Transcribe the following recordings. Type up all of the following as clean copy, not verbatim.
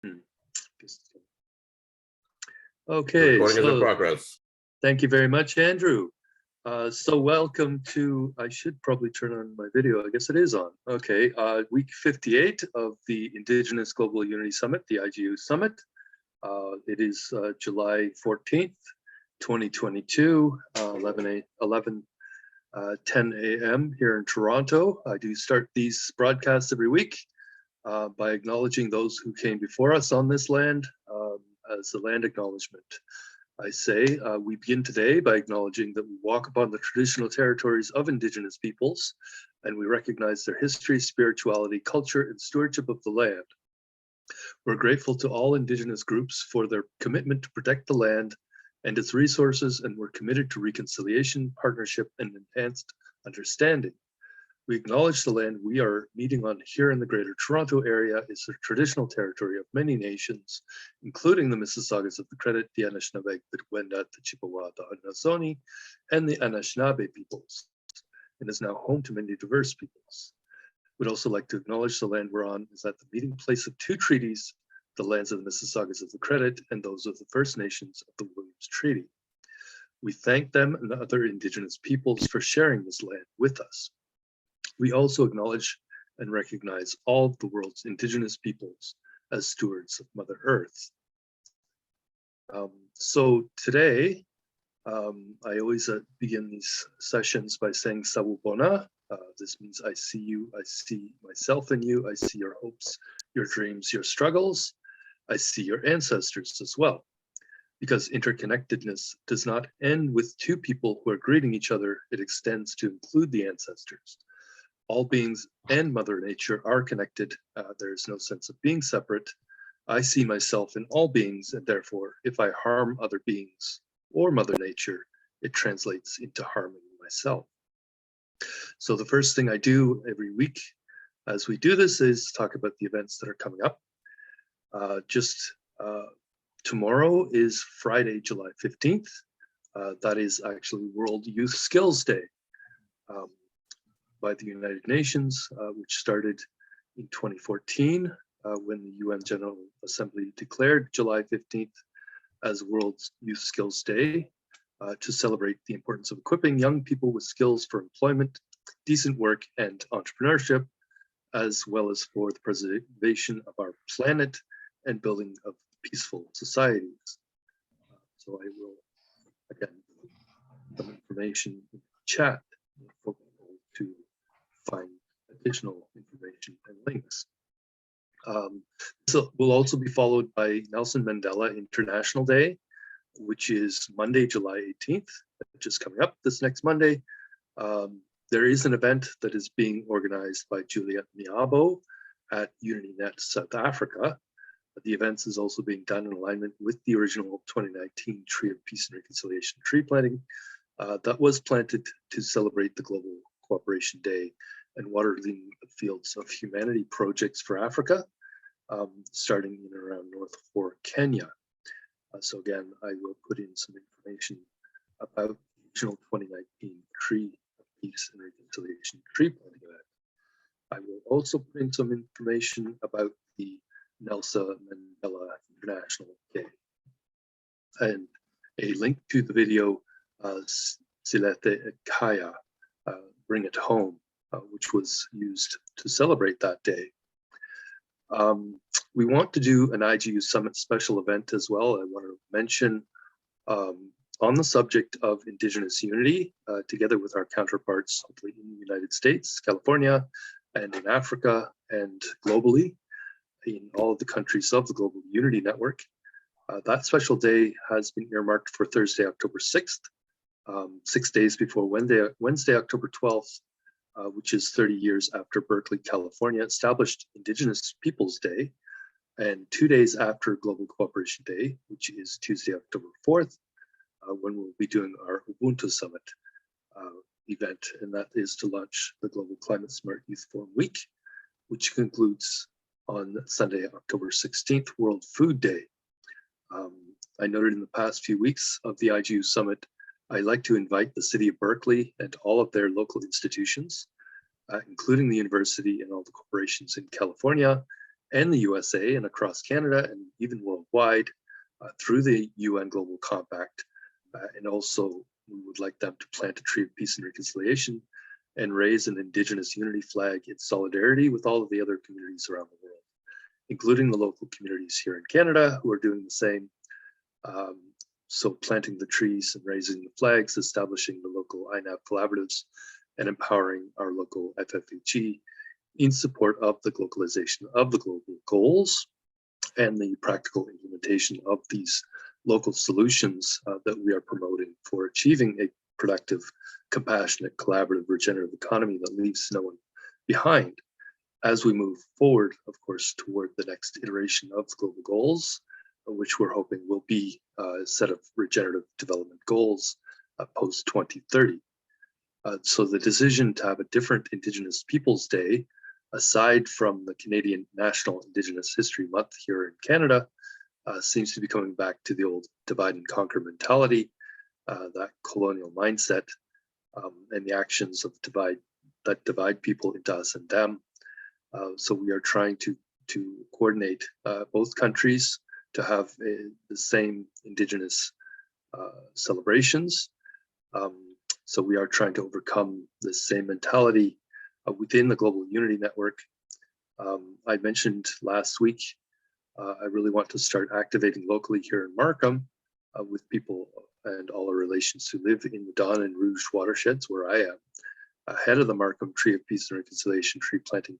Hmm. Okay, recording is in progress. Thank you very much, Andrew. So welcome to, I should probably turn on my video. I guess it is on. Okay, week 58 of the Indigenous Global Unity Summit, the IGU Summit. It is July 14th, 2022, 10 a.m. here in Toronto. I do start these broadcasts every week by acknowledging those who came before us on this land as the land acknowledgement. I say we begin today by acknowledging that we walk upon the traditional territories of Indigenous peoples, and we recognize their history, spirituality, culture, and stewardship of the land. We're grateful to all Indigenous groups for their commitment to protect the land and its resources, and we're committed to reconciliation, partnership, and enhanced understanding. We acknowledge the land we are meeting on here in the Greater Toronto Area is the traditional territory of many nations, including the Mississaugas of the Credit, the Anishinaabe, the Wendat, the Chippewa, the Haudenosaunee, and the Anishinaabe peoples, and is now home to many diverse peoples. We'd also like to acknowledge the land we're on is at the meeting place of two treaties, the lands of the Mississaugas of the Credit and those of the First Nations of the Williams Treaty. We thank them and the other Indigenous peoples for sharing this land with us. We also acknowledge and recognize all of the world's Indigenous peoples as stewards of Mother Earth. So today, I always begin these sessions by saying Sawubona. This means I see you, I see myself in you, I see your hopes, your dreams, your struggles. I see your ancestors as well. Because interconnectedness does not end with two people who are greeting each other, it extends to include the ancestors. All beings and Mother Nature are connected. There is no sense of being separate. I see myself in all beings, and therefore, if I harm other beings or Mother Nature, it translates into harming myself. So the first thing I do every week as we do this is talk about the events that are coming up. Tomorrow is Friday, July 15th. That is actually World Youth Skills Day. By the United Nations, which started in 2014 when the UN General Assembly declared July 15th as World Youth Skills Day to celebrate the importance of equipping young people with skills for employment, decent work, and entrepreneurship, as well as for the preservation of our planet and building of peaceful societies. So I will, again, some information in the chat for people to find additional information and links. So will also be followed by Nelson Mandela International Day, which is Monday, July 18th, which is coming up this next Monday. There is an event that is being organized by Juliet Miabo at UnityNet South Africa. The event is also being done in alignment with the original 2019 Tree of Peace and Reconciliation tree planting that was planted to celebrate the Global Cooperation Day and Watering the Fields of Humanity projects for Africa, starting in around North Horr, Kenya. So again, I will put in some information about the original 2019 Tree of Peace and Reconciliation tree planting event. I will also put in some information about the Nelson Mandela International Day and a link to the video Silete Kaya, Bring It Home, which was used to celebrate that day. We want to do an IGU Summit special event as well. I want to mention on the subject of Indigenous unity, together with our counterparts hopefully in the United States, California, and in Africa, and globally, in all of the countries of the Global Unity Network. That special day has been earmarked for Thursday, October 6th, 6 days before Wednesday, October 12th, which is 30 years after Berkeley, California established Indigenous Peoples Day, and 2 days after Global Cooperation Day, which is Tuesday, October 4th, when we'll be doing our Ubuntu Summit event, and that is to launch the Global Climate Smart Youth Forum Week, which concludes on Sunday, October 16th, World Food Day. I noted in the past few weeks of the IGU Summit, I like to invite the City of Berkeley and all of their local institutions, including the university and all the corporations in California and the USA and across Canada and even worldwide through the UN Global Compact. And also we would like them to plant a tree of peace and reconciliation and raise an Indigenous unity flag in solidarity with all of the other communities around the world, including the local communities here in Canada who are doing the same. So planting the trees and raising the flags, establishing the local INAB collaboratives, and empowering our local FFHE in support of the globalization of the global goals and the practical implementation of these local solutions that we are promoting for achieving a productive, compassionate, collaborative, regenerative economy that leaves no one behind as we move forward, of course, toward the next iteration of the global goals, which we're hoping will be a set of regenerative development goals post 2030. So the decision to have a different Indigenous Peoples Day, aside from the Canadian National Indigenous History Month here in Canada, seems to be coming back to the old divide and conquer mentality, that colonial mindset, and the actions of that divide people into us and them. So we are trying to coordinate both countries to have the same Indigenous celebrations. So we are trying to overcome the same mentality within the Global Unity Network. I mentioned last week, I really want to start activating locally here in Markham with people and all our relations who live in the Don and Rouge watersheds where I am, ahead of the Markham Tree of Peace and Reconciliation tree planting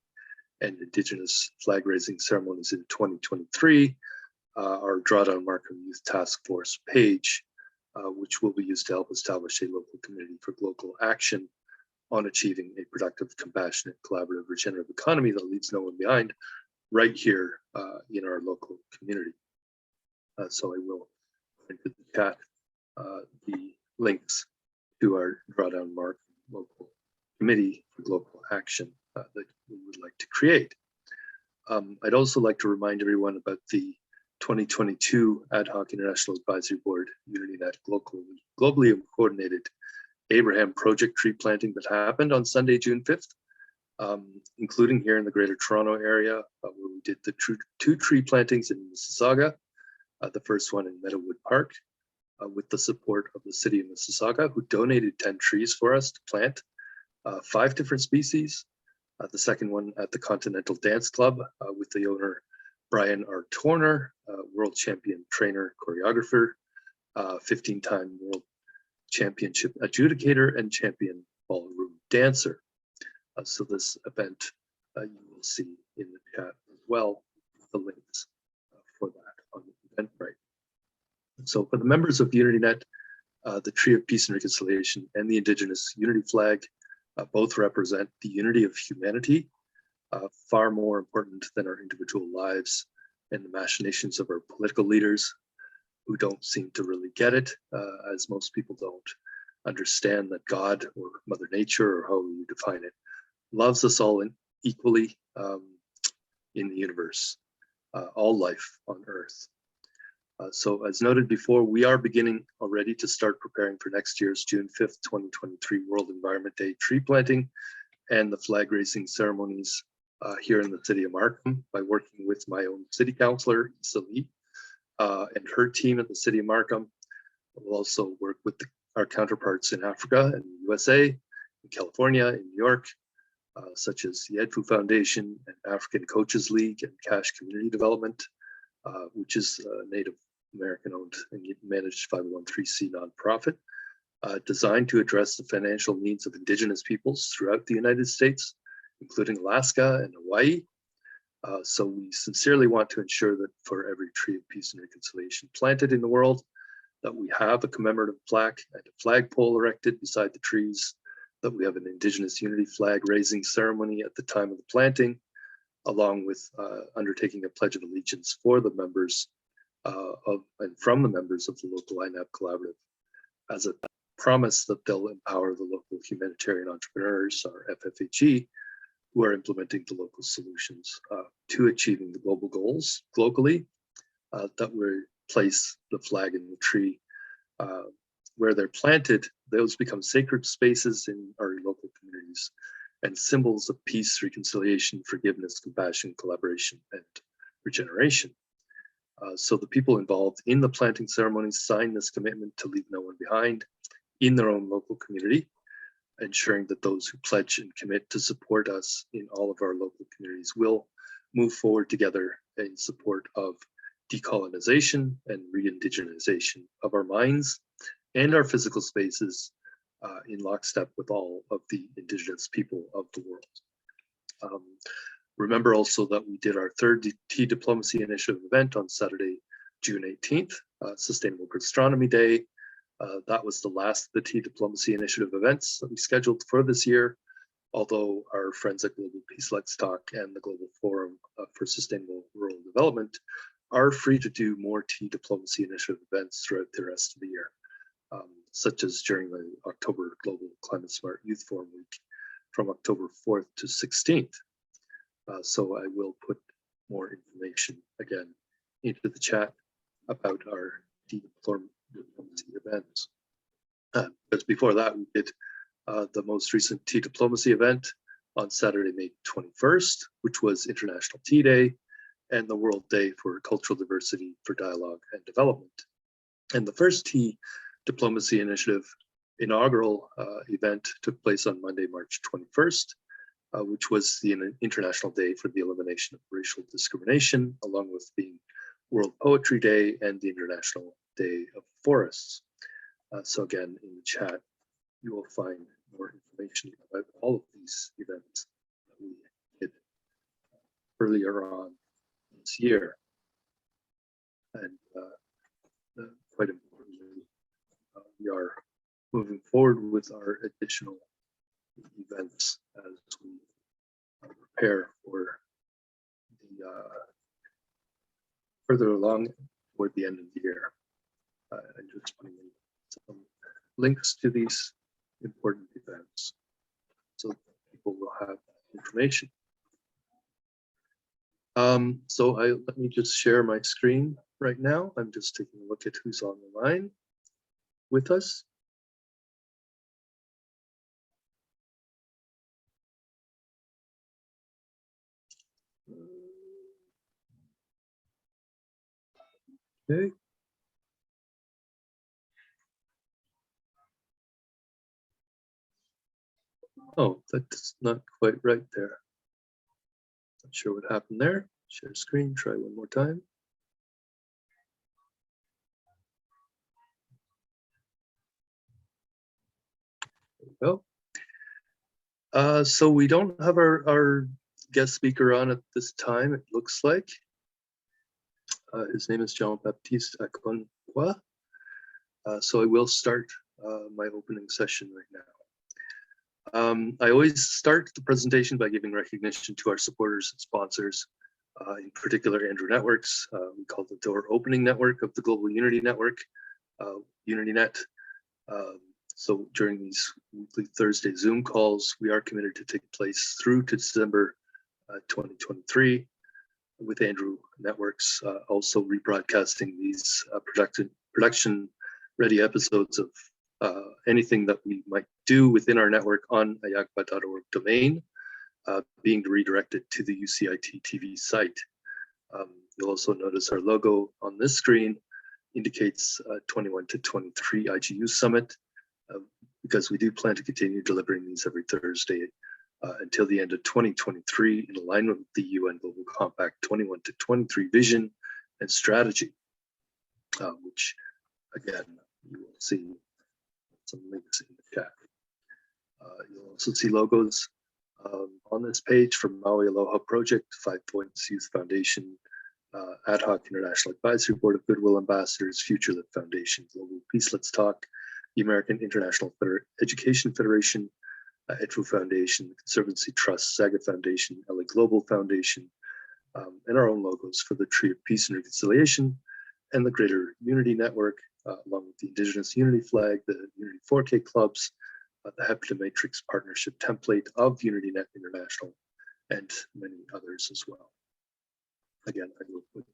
and Indigenous flag raising ceremonies in 2023. Our Drawdown Markham Youth Task Force page, which will be used to help establish a local community for local action on achieving a productive, compassionate, collaborative, regenerative economy that leaves no one behind right here in our local community. So I will put in the chat the links to our Drawdown Markham local committee for local action that we would like to create. I'd also like to remind everyone about the 2022 Ad Hoc International Advisory Board, UnityNet globally coordinated Abraham project tree planting that happened on Sunday, June 5th, including here in the Greater Toronto area, where we did the two tree plantings in Mississauga, the first one in Meadowood Park, with the support of the city of Mississauga, who donated 10 trees for us to plant, 5 different species. The second one at the Continental Dance Club with the owner, Brian R. Torner, world champion trainer, choreographer, 15-time world championship adjudicator, and champion ballroom dancer. So this event you will see in the chat as well, the links for that on the Eventbrite. So for the members of UnityNet, the Tree of Peace and Reconciliation and the Indigenous Unity flag both represent the unity of humanity, far more important than our individual lives and the machinations of our political leaders who don't seem to really get it, as most people don't understand that God or Mother Nature, or how you define it, loves us all equally in the universe, all life on Earth. So as noted before, we are beginning already to start preparing for next year's June 5th, 2023 World Environment Day tree planting and the flag raising ceremonies here in the city of Markham by working with my own city councillor, Celie, and her team at the city of Markham. We'll also work with our counterparts in Africa and the USA, in California, in New York, such as the Edfu Foundation and African Coaches League and Cash Community Development, which is a Native American-owned and managed 501(c)(3) nonprofit designed to address the financial needs of Indigenous peoples throughout the United States, including Alaska and Hawaii. So we sincerely want to ensure that for every tree of peace and reconciliation planted in the world, that we have a commemorative plaque and a flagpole erected beside the trees, that we have an Indigenous Unity flag raising ceremony at the time of the planting, along with undertaking a Pledge of Allegiance for the members and from the members of the local INAB collaborative as a promise that they'll empower the local humanitarian entrepreneurs, our FFHE, who are implementing the local solutions to achieving the global goals locally, that we place the flag in the tree where they're planted. Those become sacred spaces in our local communities and symbols of peace, reconciliation, forgiveness, compassion, collaboration, and regeneration. So the people involved in the planting ceremonies sign this commitment to leave no one behind in their own local community, ensuring that those who pledge and commit to support us in all of our local communities will move forward together in support of decolonization and re-indigenization of our minds and our physical spaces in lockstep with all of the Indigenous people of the world. Remember also that we did our third Tea Diplomacy Initiative event on Saturday, June 18th, Sustainable Gastronomy Day. That was the last of the Tea Diplomacy Initiative events that we scheduled for this year, although our friends at Global Peace Let's Talk and the Global Forum for Sustainable Rural Development are free to do more Tea Diplomacy Initiative events throughout the rest of the year, such as during the October Global Climate Smart Youth Forum Week from October 4th to 16th. So I will put more information again into the chat about our Tea Diplomacy events. But before that, we did the most recent Tea Diplomacy event on Saturday, May 21st, which was International Tea Day and the World Day for Cultural Diversity for Dialogue and Development. And the first Tea Diplomacy Initiative inaugural event took place on Monday, March 21st, which was the International Day for the Elimination of Racial Discrimination, along with being World Poetry Day and the International Day of Forests. So again, in the chat, you will find more information about all of these events that we did earlier on this year. And quite importantly, we are moving forward with our additional events as we prepare for the further along toward the end of the year. And just putting in some links to these important events so that people will have information. Let me just share my screen right now. I'm just taking a look at who's on the line with us. Okay. Oh, that's not quite right there. Not sure what happened there. Share screen, try one more time. There we go. So we don't have our guest speaker on at this time, it looks like. His name is Jean-Baptiste Akonwa. So I will start my opening session right now. I always start the presentation by giving recognition to our supporters and sponsors, in particular Andrew Networks. We call the door opening network of the Global Unity Network, UnityNet. So during these weekly Thursday Zoom calls, we are committed to take place through to December 2023 with Andrew Networks, also rebroadcasting these production ready episodes of anything that we might do within our network on AHIABGA.org domain, being redirected to the UCIT TV site. You'll also notice our logo on this screen indicates 21 to 23 IGU Summit, because we do plan to continue delivering these every Thursday until the end of 2023 in alignment with the UN Global Compact 21 to 23 vision and strategy, which again, you will see some links in the chat. You'll also see logos on this page from Maui Aloha Project, 5 Points Youth Foundation, Ad Hoc International Advisory Board of Goodwill Ambassadors, Future Lit Foundation, Global Peace Let's Talk, the American International Education Federation, EDFU Foundation, Conservancy Trust, Saga Foundation, LA Global Foundation, and our own logos for the Tree of Peace and Reconciliation and the Greater Unity Network, along with the Indigenous Unity Flag, the Unity 4K Clubs, the Hepta Matrix Partnership Template of UnityNet International, and many others as well. Again, I will put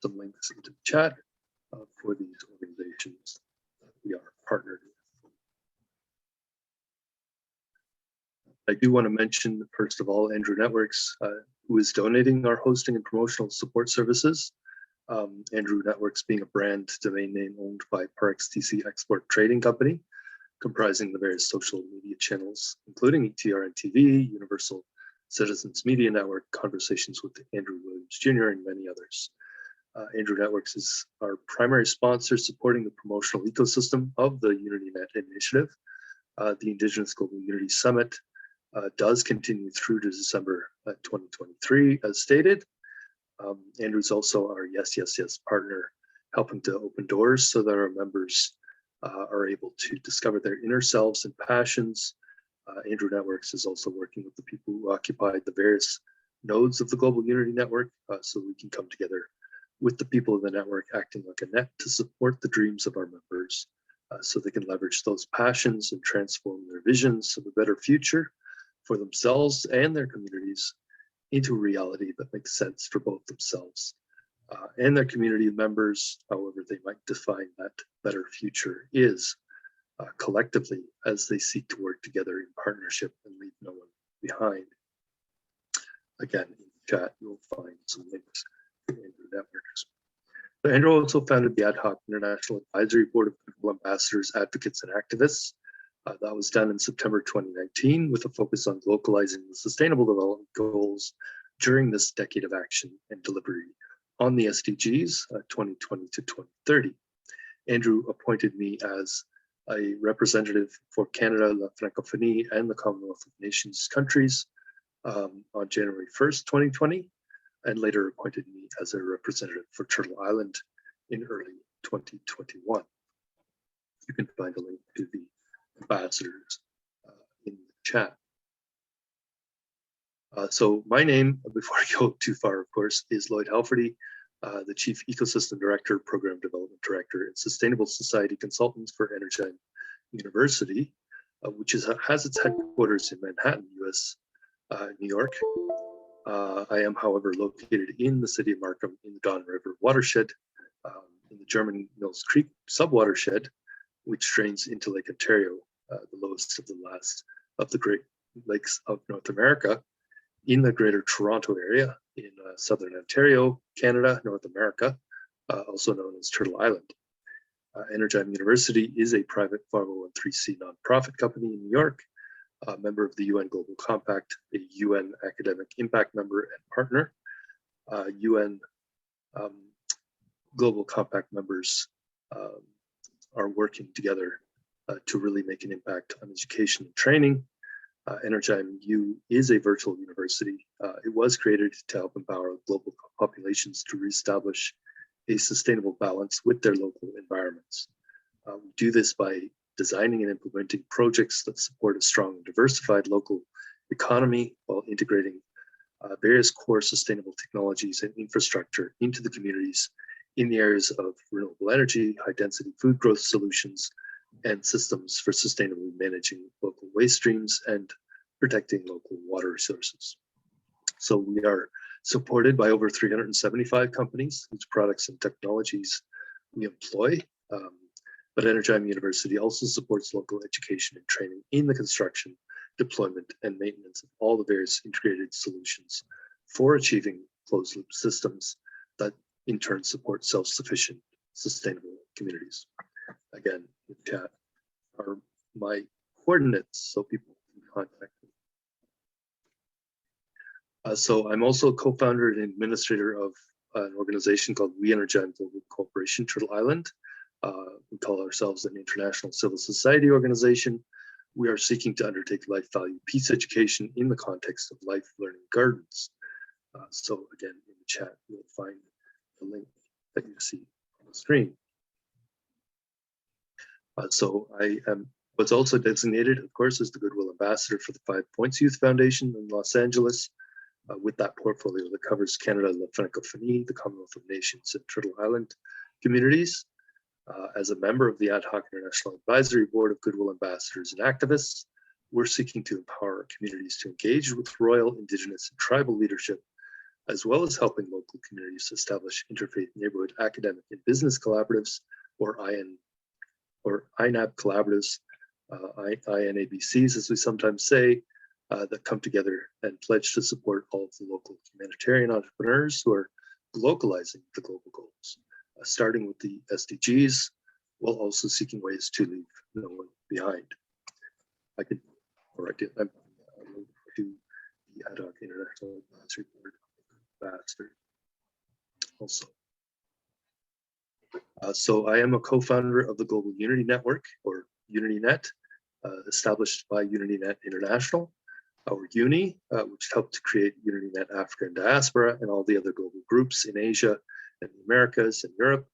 some links into the chat for these organizations that we are partnered with. I do want to mention, first of all, Andrew Networks, who is donating our hosting and promotional support services. Andrew Networks being a brand domain name owned by ParXTC Export Trading Company, comprising the various social media channels, including ETRN-TV, Universal Citizens Media Network, Conversations with Andrew Williams Jr., and many others. Andrew Networks is our primary sponsor supporting the promotional ecosystem of the UnityNet initiative. The Indigenous Global Unity Summit does continue through to December 2023, as stated. Andrew's also our Yes, Yes, Yes partner, helping to open doors so that our members are able to discover their inner selves and passions. Andrew Networks is also working with the people who occupied the various nodes of the Global Unity Network so we can come together with the people of the network, acting like a net to support the dreams of our members so they can leverage those passions and transform their visions of a better future for themselves and their communities into a reality that makes sense for both themselves and their community members, however they might define that better future is, collectively as they seek to work together in partnership and leave no one behind. Again, in the chat, you'll find some links to Andrew Networks. So Andrew also founded the Ad Hoc International Advisory Board of Goodwill Ambassadors, Advocates, and Activists. That was done in September 2019 with a focus on localizing the Sustainable Development Goals during this decade of action and delivery on the SDGs 2020 to 2030. Andrew appointed me as a representative for Canada, La Francophonie, and the Commonwealth of Nations countries on January 1st, 2020, and later appointed me as a representative for Turtle Island in early 2021. You can find a link to the ambassadors in the chat. So my name, before I go too far, of course, is Lloyd Halferty, the Chief Ecosystem Director, Program Development Director, and Sustainable Society Consultant for Energy University, which has its headquarters in Manhattan, US, New York. I am, however, located in the city of Markham in the Don River watershed, in the German Mills Creek subwatershed, which drains into Lake Ontario, the lowest of the last of the Great Lakes of North America, in the Greater Toronto area in Southern Ontario, Canada, North America, also known as Turtle Island. Energym University is a private 501(c)(3) nonprofit company in New York, a member of the UN Global Compact, a UN academic impact member and partner. UN Global Compact members are working together to really make an impact on education and training. Energym U is a virtual university. It was created to help empower global populations to reestablish a sustainable balance with their local environments. We do this by designing and implementing projects that support a strong and diversified local economy while integrating various core sustainable technologies and infrastructure into the communities in the areas of renewable energy, high density food growth solutions, and systems for sustainably managing local waste streams and protecting local water resources. So we are supported by over 375 companies whose products and technologies we employ. But Energym University also supports local education and training in the construction, deployment, and maintenance of all the various integrated solutions for achieving closed loop systems that in turn support self-sufficient, sustainable communities. Again, in the chat are my coordinates so people can contact me. So I'm also a co-founder and administrator of an organization called We Energym Global Corporation, Turtle Island. We call ourselves an international civil society organization. We are seeking to undertake life value peace education in the context of life learning gardens. So again, in the chat, you'll find the link that you see on the screen. So I am what's also designated, of course, as the Goodwill Ambassador for the 5 Points Youth Foundation in Los Angeles, with that portfolio that covers Canada, La Francophonie, the Commonwealth of Nations, and Turtle Island communities. As a member of the Ad Hoc International Advisory Board of Goodwill Ambassadors and Activists, we're seeking to empower our communities to engage with royal, Indigenous, and tribal leadership, as well as helping local communities establish interfaith neighborhood academic and business collaboratives, or INAB collaboratives, INABCs, as we sometimes say, that come together and pledge to support all of the local humanitarian entrepreneurs who are localizing the global goals, starting with the SDGs, while also seeking ways to leave no one behind. I could, or I did, I'm to the Ad Hoc International Advisory Board faster also. So I am a co-founder of the Global Unity Network, or UnityNet, established by UnityNet International, or Uni, which helped to create UnityNet Africa and Diaspora and all the other global groups in Asia and the Americas and Europe.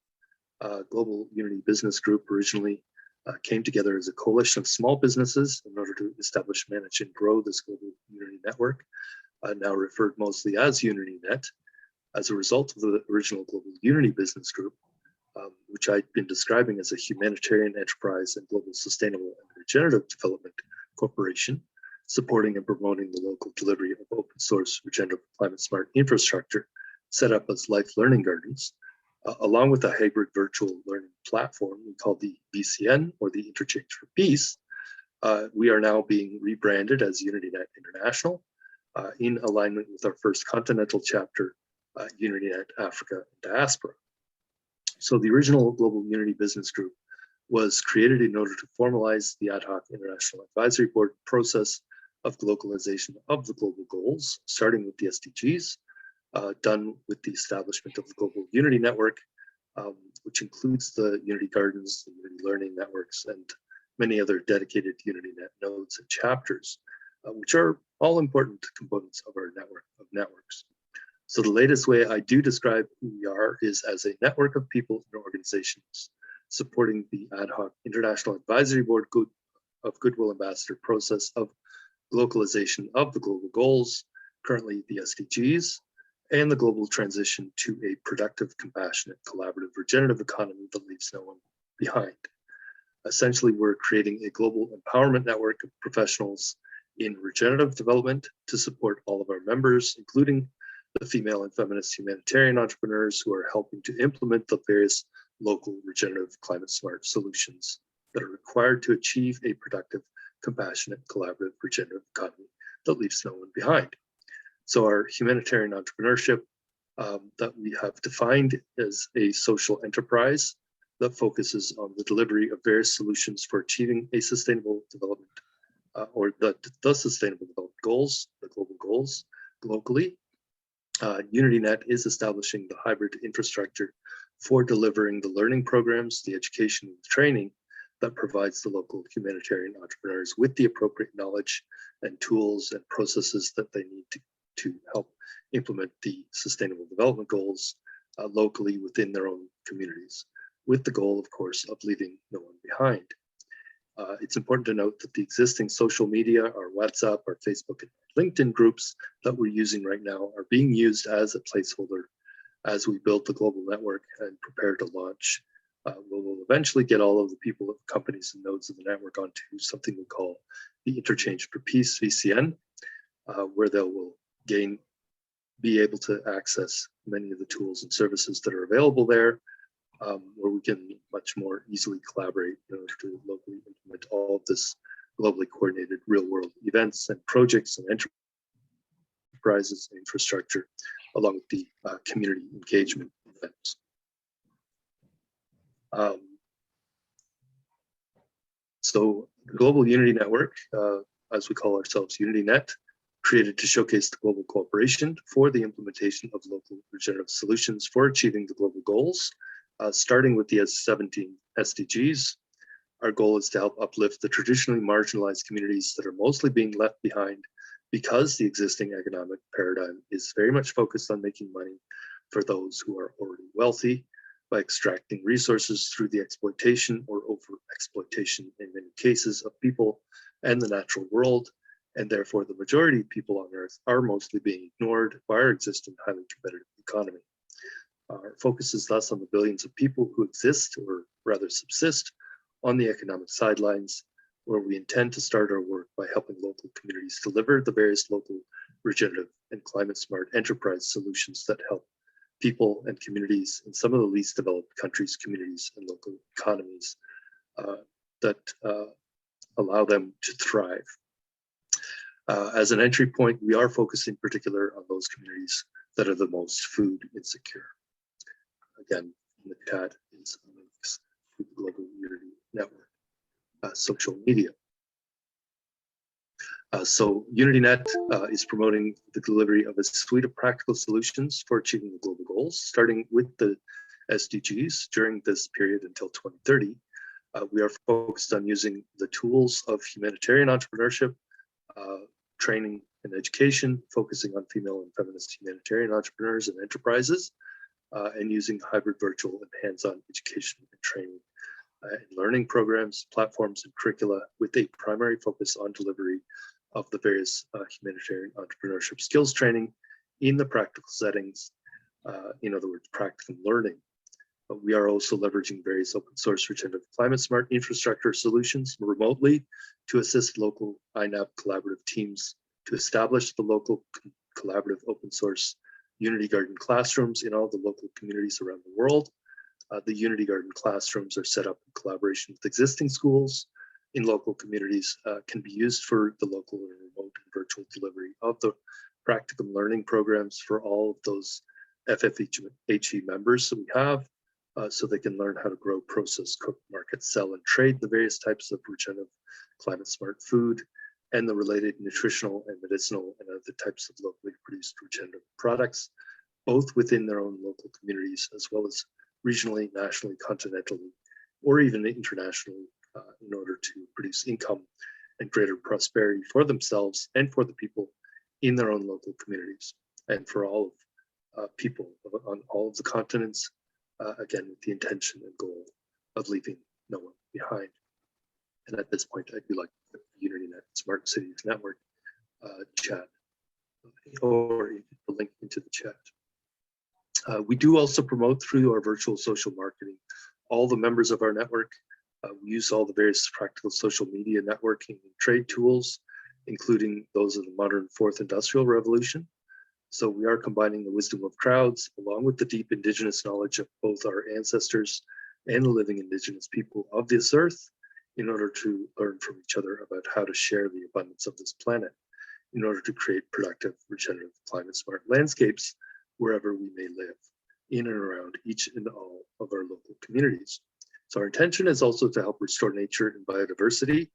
Global Unity Business Group originally came together as a coalition of small businesses in order to establish, manage, and grow this global Unity network, now referred mostly as UnityNet. As a result of the original Global Unity Business Group, which I've been describing as a humanitarian enterprise and global sustainable and regenerative development corporation, supporting and promoting the local delivery of open source regenerative climate smart infrastructure set up as life learning gardens, along with a hybrid virtual learning platform we call the VCN, or the Interchange for Peace. We are now being rebranded as UnityNet International in alignment with our first continental chapter, UnityNet Africa and Diaspora. So the original Global Unity Business Group was created in order to formalize the Ad Hoc International Advisory Board process of globalization of the global goals, starting with the SDGs, done with the establishment of the Global Unity Network, which includes the Unity Gardens, the Unity Learning Networks, and many other dedicated UnityNet nodes and chapters, which are all important components of our network of networks. So the latest way I do describe who we are is as a network of people and organizations supporting the Ad Hoc International Advisory Board of Goodwill Ambassador process of localization of the global goals, currently the SDGs, and the global transition to a productive, compassionate, collaborative, regenerative economy that leaves no one behind. Essentially, we're creating a global empowerment network of professionals in regenerative development to support all of our members, including the female and feminist humanitarian entrepreneurs who are helping to implement the various local regenerative climate smart solutions that are required to achieve a productive, compassionate, collaborative, regenerative economy that leaves no one behind. So our humanitarian entrepreneurship that we have defined as a social enterprise that focuses on the delivery of various solutions for achieving a sustainable development or the sustainable development goals, the global goals globally. UnityNet is establishing the hybrid infrastructure for delivering the learning programs, the education and the training that provides the local humanitarian entrepreneurs with the appropriate knowledge and tools and processes that they need to help implement the sustainable development goals locally within their own communities, with the goal, of course, of leaving no one behind. It's important to note that the existing social media, our WhatsApp, our Facebook, and LinkedIn groups that we're using right now are being used as a placeholder as we build the global network and prepare to launch. We'll eventually get all of the people, companies, and nodes of the network onto something we call the Interchange for Peace, VCN, where they will be able to access many of the tools and services that are available there, where we can much more easily collaborate in order to locally implement all of this globally coordinated real-world events and projects and enterprises and infrastructure, along with the community engagement events. So the Global Unity Network, as we call ourselves UnityNet, created to showcase the global cooperation for the implementation of local regenerative solutions for achieving the global goals, starting with the 17 SDGs. Our goal is to help uplift the traditionally marginalized communities that are mostly being left behind because the existing economic paradigm is very much focused on making money for those who are already wealthy by extracting resources through the exploitation or over-exploitation in many cases of people and the natural world, and therefore the majority of people on Earth are mostly being ignored by our existing highly competitive economy. Our focus is thus on the billions of people who exist, or rather subsist, on the economic sidelines, where we intend to start our work by helping local communities deliver the various local regenerative and climate smart enterprise solutions that help people and communities in some of the least developed countries, communities, and local economies that allow them to thrive. As an entry point, we are focusing in particular on those communities that are the most food insecure. Again, in the chat is links to the Global Unity Network social media. So UnityNet is promoting the delivery of a suite of practical solutions for achieving the global goals, starting with the SDGs during this period until 2030. We are focused on using the tools of humanitarian entrepreneurship, training and education, focusing on female and feminist humanitarian entrepreneurs and enterprises, and using hybrid virtual and hands-on education and training and learning programs, platforms, and curricula with a primary focus on delivery of the various humanitarian entrepreneurship skills training in the practical settings, in other words, practical learning. But we are also leveraging various open source regenerative climate smart infrastructure solutions remotely to assist local INAP collaborative teams to establish the local collaborative open source Unity Garden classrooms in all the local communities around the world. The Unity Garden classrooms are set up in collaboration with existing schools in local communities, can be used for the local and remote and virtual delivery of the practical learning programs for all of those FFHE members that we have, so they can learn how to grow, process, cook, market, sell, and trade the various types of regenerative climate smart food and the related nutritional and medicinal and other types of locally produced regenerative products, both within their own local communities as well as regionally, nationally, continentally, or even internationally, in order to produce income and greater prosperity for themselves and for the people in their own local communities and for all of people on all of the continents, again, with the intention and goal of leaving no one behind. And at this point, I'd be like the UnityNet Smart Cities Network chat, or the link into the chat. We do also promote through our virtual social marketing all the members of our network. We use all the various practical social media networking and trade tools, including those of the modern fourth industrial revolution. So we are combining the wisdom of crowds along with the deep indigenous knowledge of both our ancestors and the living indigenous people of this earth in order to learn from each other about how to share the abundance of this planet in order to create productive, regenerative, climate smart landscapes wherever we may live in and around each and all of our local communities. So our intention is also to help restore nature and biodiversity,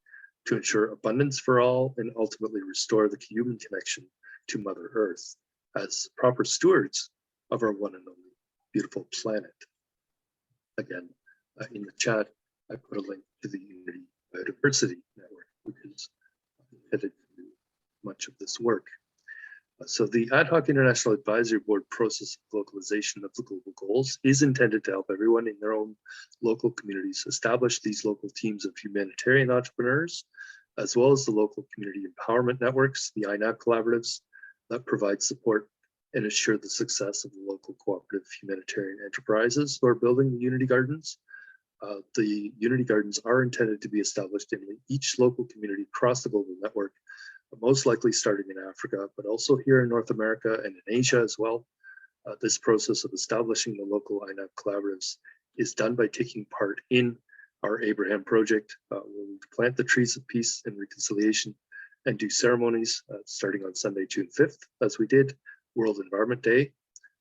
to ensure abundance for all, and ultimately restore the human connection to Mother Earth as proper stewards of our one and only beautiful planet. Again, in the chat, I put a link to the Unity Biodiversity Network, which is headed to much of this work. So the Ad Hoc International Advisory Board process of localization of the global goals is intended to help everyone in their own local communities establish these local teams of humanitarian entrepreneurs, as well as the local community empowerment networks, the INAP collaboratives, that provide support and assure the success of the local cooperative humanitarian enterprises who are building the Unity Gardens. The Unity Gardens are intended to be established in each local community across the global network, most likely starting in Africa, but also here in North America and in Asia as well. This process of establishing the local INAP collaboratives is done by taking part in our Abraham project, where we plant the trees of peace and reconciliation and do ceremonies starting on Sunday, June 5th, as we did World Environment Day,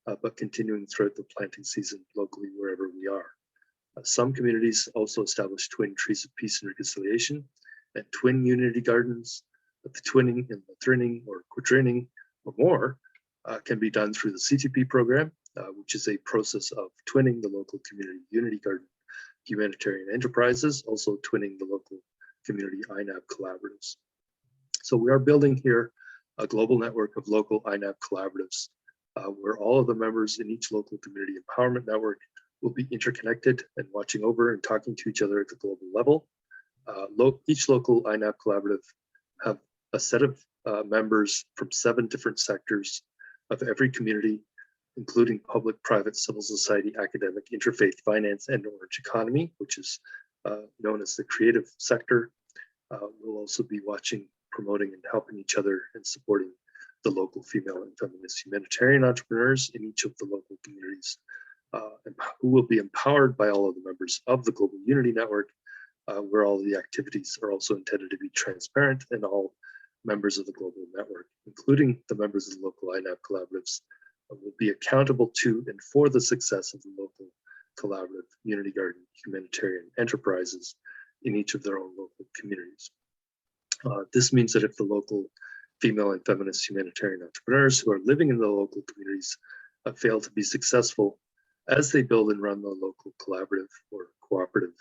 but continuing throughout the planting season locally wherever we are. Some communities also establish twin trees of peace and reconciliation and twin Unity Gardens. But the twinning and the thrinning or quadrinning or more can be done through the CTP program, which is a process of twinning the local community Unity Garden humanitarian enterprises, also twinning the local community INAP collaboratives. So we are building here a global network of local INAP collaboratives, where all of the members in each local community empowerment network will be interconnected and watching over and talking to each other at the global level. Each local INAP collaborative have a set of members from 7 different sectors of every community, including public, private, civil society, academic, interfaith, finance, and orange economy, which is known as the creative sector. We'll also be watching, promoting, and helping each other and supporting the local female and feminist humanitarian entrepreneurs in each of the local communities, who will be empowered by all of the members of the Global Unity Network, where all the activities are also intended to be transparent and all members of the global network, including the members of the local INAB collaboratives, will be accountable to and for the success of the local collaborative Unity Garden humanitarian enterprises in each of their own local communities. This means that if the local female and feminist humanitarian entrepreneurs who are living in the local communities fail to be successful as they build and run the local collaborative or cooperative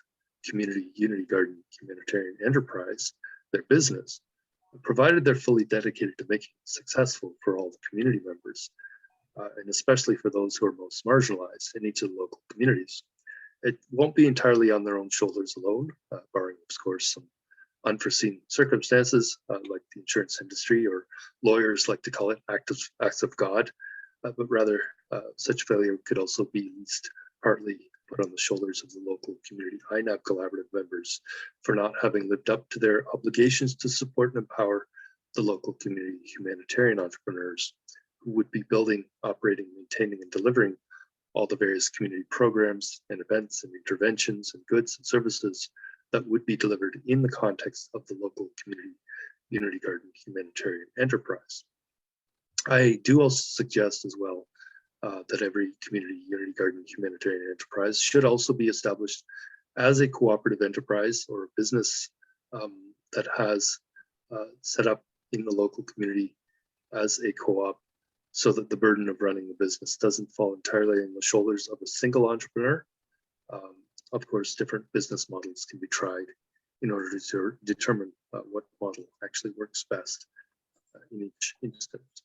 community Unity Garden humanitarian enterprise, their business, provided they're fully dedicated to making it successful for all the community members, and especially for those who are most marginalized in each of the local communities. It won't be entirely on their own shoulders alone, barring, of course, some unforeseen circumstances like the insurance industry, or lawyers like to call it acts of God, but rather such failure could also be at least partly put on the shoulders of the local community INAB collaborative members for not having lived up to their obligations to support and empower the local community humanitarian entrepreneurs who would be building, operating, maintaining, and delivering all the various community programs and events and interventions and goods and services that would be delivered in the context of the local community Unity Garden humanitarian enterprise. I do also suggest as well that every community Unity Garden humanitarian enterprise should also be established as a cooperative enterprise or a business that has set up in the local community as a co-op, so that the burden of running the business doesn't fall entirely on the shoulders of a single entrepreneur. Of course, different business models can be tried in order to determine what model actually works best in each instance.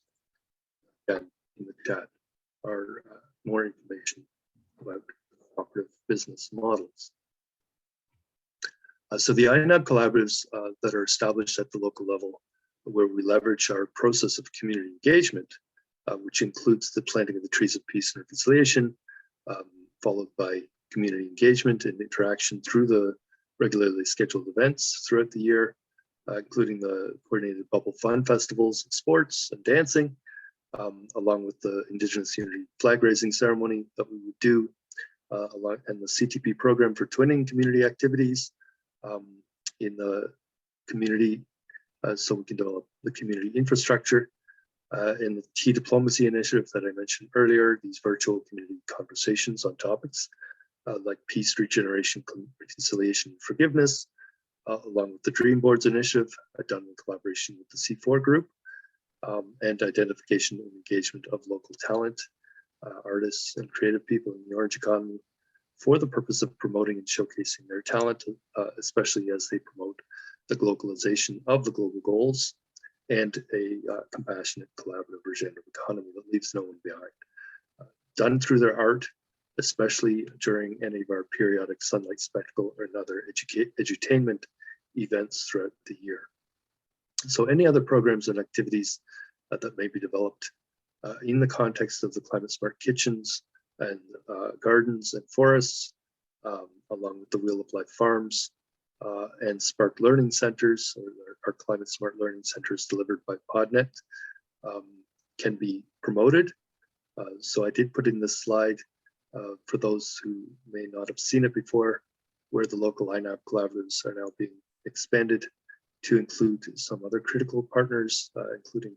Again, in the chat are more information about cooperative business models. So the INAB collaboratives that are established at the local level, where we leverage our process of community engagement, which includes the planting of the trees of peace and reconciliation, followed by community engagement and interaction through the regularly scheduled events throughout the year, including the coordinated bubble fun festivals and sports and dancing, along with the Indigenous Unity flag raising ceremony that we would do, and the CTP program for twinning community activities in the community, so we can develop the community infrastructure. In the key diplomacy initiative that I mentioned earlier, these virtual community conversations on topics like peace, regeneration, reconciliation, and forgiveness, along with the Dream Boards initiative done in collaboration with the C4 group, and identification and engagement of local talent, artists, and creative people in the Orange economy for the purpose of promoting and showcasing their talent, especially as they promote the globalization of the global goals and a compassionate, collaborative, regenerative economy that leaves no one behind. Done through their art, especially during any of our periodic sunlight spectacle or other edutainment events throughout the year. So any other programs and activities that may be developed in the context of the climate smart kitchens and gardens and forests, along with the Wheel of Life farms and Spark Learning Centers, or our climate smart learning centers delivered by PodNet, can be promoted. So I did put in this slide for those who may not have seen it before, where the local INAB collaboratives are now being expanded to include some other critical partners, including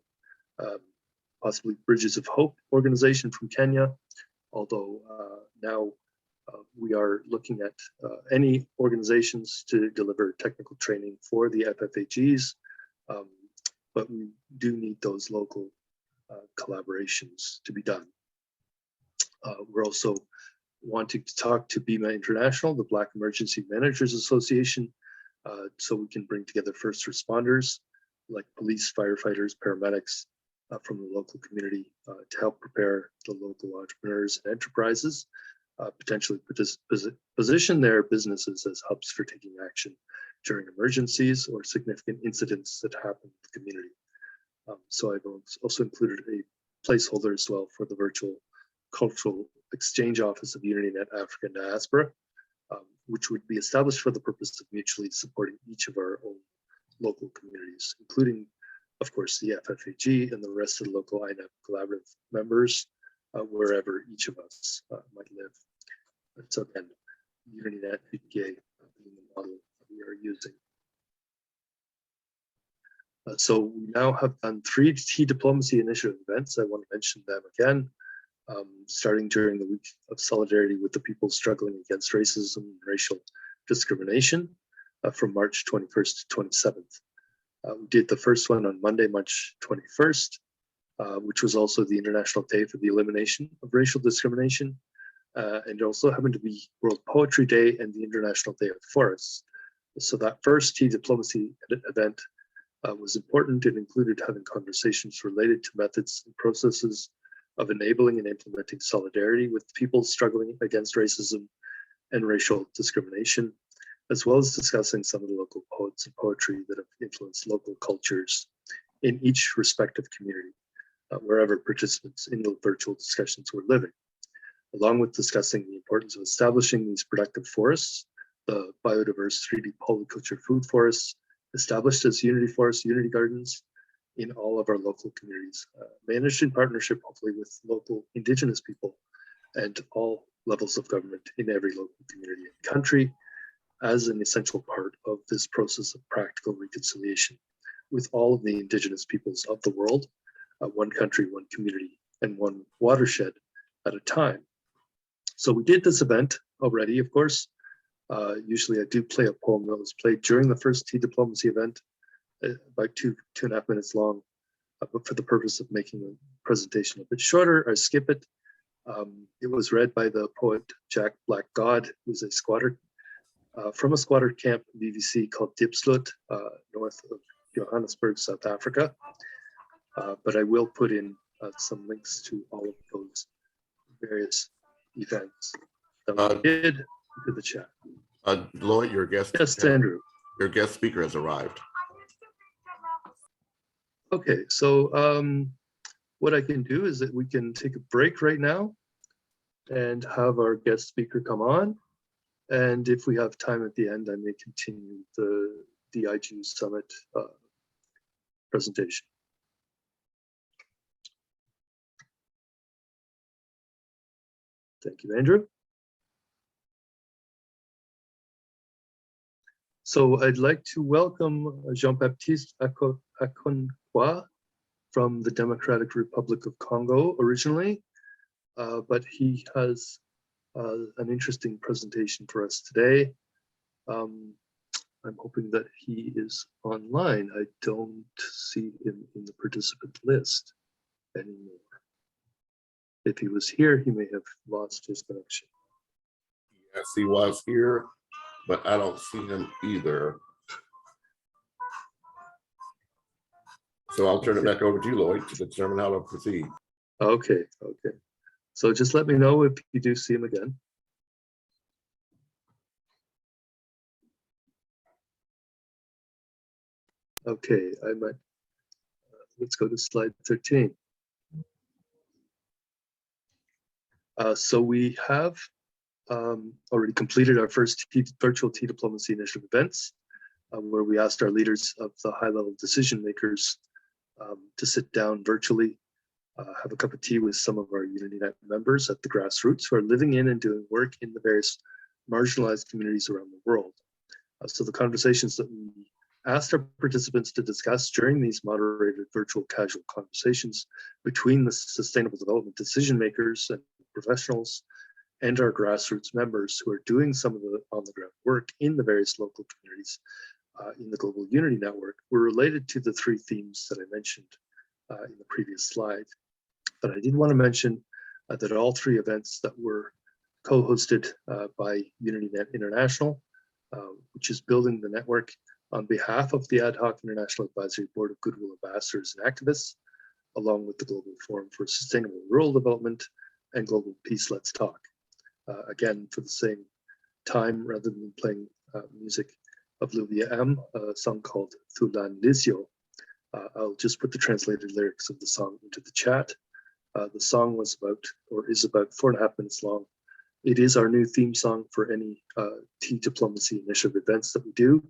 possibly Bridges of Hope organization from Kenya, although now we are looking at any organizations to deliver technical training for the FFAGs, but we do need those local collaborations to be done. We're also wanting to talk to BIMA International, the Black Emergency Managers Association, so we can bring together first responders like police, firefighters, paramedics from the local community to help prepare the local entrepreneurs and enterprises, potentially position their businesses as hubs for taking action during emergencies or significant incidents that happen in the community. So I've also included a placeholder as well for the virtual cultural exchange office of UnityNet Africa and Diaspora, which would be established for the purpose of mutually supporting each of our own local communities, including, of course, the FFAG and the rest of the local INAB collaborative members, wherever each of us might live. So again, UnityNet being the model that we are using. So we now have done 3 Tea Diplomacy Initiative events. I want to mention them again, starting during the week of solidarity with the people struggling against racism and racial discrimination from March 21st to 27th. We did the first one on Monday, March 21st, which was also the International Day for the Elimination of Racial Discrimination. And it also happened to be World Poetry Day and the International Day of Forests. So that first Tea Diplomacy event was important. It included having conversations related to methods and processes of enabling and implementing solidarity with people struggling against racism and racial discrimination, as well as discussing some of the local poets and poetry that have influenced local cultures in each respective community, wherever participants in the virtual discussions were living, along with discussing the importance of establishing these productive forests, the biodiverse 3D polyculture food forests, established as Unity Forests, Unity Gardens in all of our local communities, managed in partnership, hopefully, with local Indigenous people and all levels of government in every local community and country as an essential part of this process of practical reconciliation with all of the Indigenous peoples of the world, one country, one community, and one watershed at a time. So we did this event already, of course. Usually I do play a poem that was played during the first Tea Diplomacy event, about 2.5 minutes long, but for the purpose of making the presentation a bit shorter, I skip it. It was read by the poet Jack Black God, who's a squatter from a squatter camp VVC called Dipslut, north of Johannesburg, South Africa. But I will put in some links to all of those various events that we did into the chat. Lloyd, your guest. Yes, Andrew. Your guest speaker has arrived. Okay, so what I can do is that we can take a break right now and have our guest speaker come on. And if we have time at the end, I may continue the IGU Summit presentation. Thank you, Andrew. So I'd like to welcome Jean-Baptiste Akonkwa from the Democratic Republic of Congo originally, but he has an interesting presentation for us today. I'm hoping that he is online. I don't see him in the participant list anymore. If he was here, he may have lost his connection. Yes, he was here, but I don't see him either. So I'll turn it back over to you, Lloyd, to determine how to proceed. Okay, okay. So just let me know if you do see him again. Okay, I might, let's go to slide 13. So we have already completed our first virtual Tea Diplomacy Initiative events, where we asked our leaders of the high-level decision makers to sit down virtually, have a cup of tea with some of our UnityNet members at the grassroots who are living in and doing work in the various marginalized communities around the world. So the conversations that we asked our participants to discuss during these moderated virtual casual conversations between the sustainable development decision makers and professionals and our grassroots members who are doing some of the on-the-ground work in the various local communities in the Global Unity Network were related to the 3 themes that I mentioned in the previous slide. But I did want to mention that all 3 events that were co-hosted by UnityNet International, which is building the network on behalf of the Ad Hoc International Advisory Board of Goodwill Ambassadors and Activists, along with the Global Forum for Sustainable Rural Development and Global Peace Let's Talk. Again, for the same time, rather than playing music of Livia M, a song called Thulan Lizio, I'll just put the translated lyrics of the song into the chat. The song was about, or is about 4.5 minutes long. It is our new theme song for any Tea Diplomacy Initiative events that we do.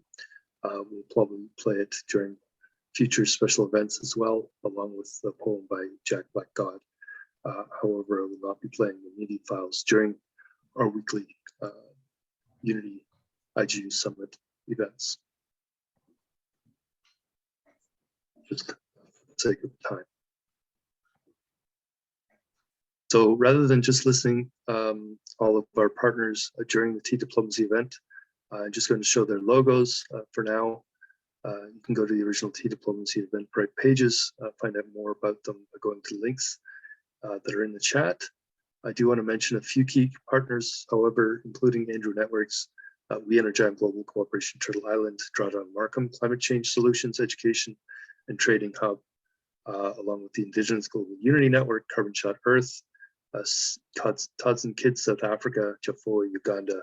We'll probably play it during future special events as well, along with the poem by Jack Black God. However, I will not be playing the MIDI files during our weekly Unity IGU Summit events. just for the sake of time. So rather than just listing all of our partners during the Tea Diplomacy event, I'm just going to show their logos for now. You can go to the original Tea Diplomacy Eventbrite pages, find out more about them by going to links that are in the chat. I do want to mention a few key partners, however, including Andrew Networks, We Energize Global Cooperation Turtle Island, Drawdown Markham, Climate Change Solutions, Education and Trading Hub, along with the Indigenous Global Unity Network, Carbon Shot Earth, Tots and Kids South Africa, Jafoi Uganda,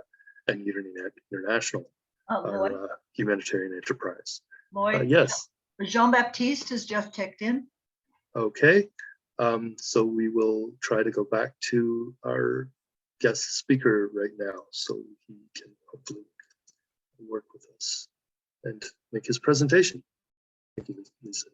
and UnityNet International, our humanitarian enterprise. Lloyd, yes. Jean-Baptiste has just checked in. Okay, so we will try to go back to our guest speaker right now so he can hopefully work with us and make his presentation. Thank you, Lisa.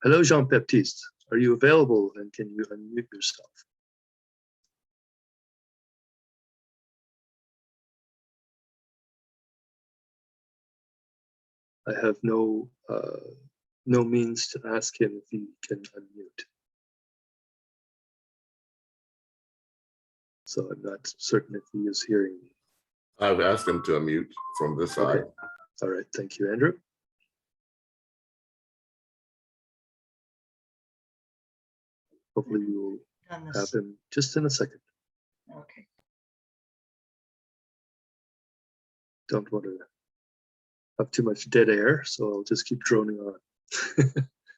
Hello, Jean-Baptiste. Are you available and can you unmute yourself? I have no means to ask him if he can unmute. So I'm not certain if he is hearing me. I've asked him to unmute from this side. Okay. All right, thank you, Andrew. Hopefully we will have him just in a second. Okay. Don't want to have too much dead air, so I'll just keep droning on.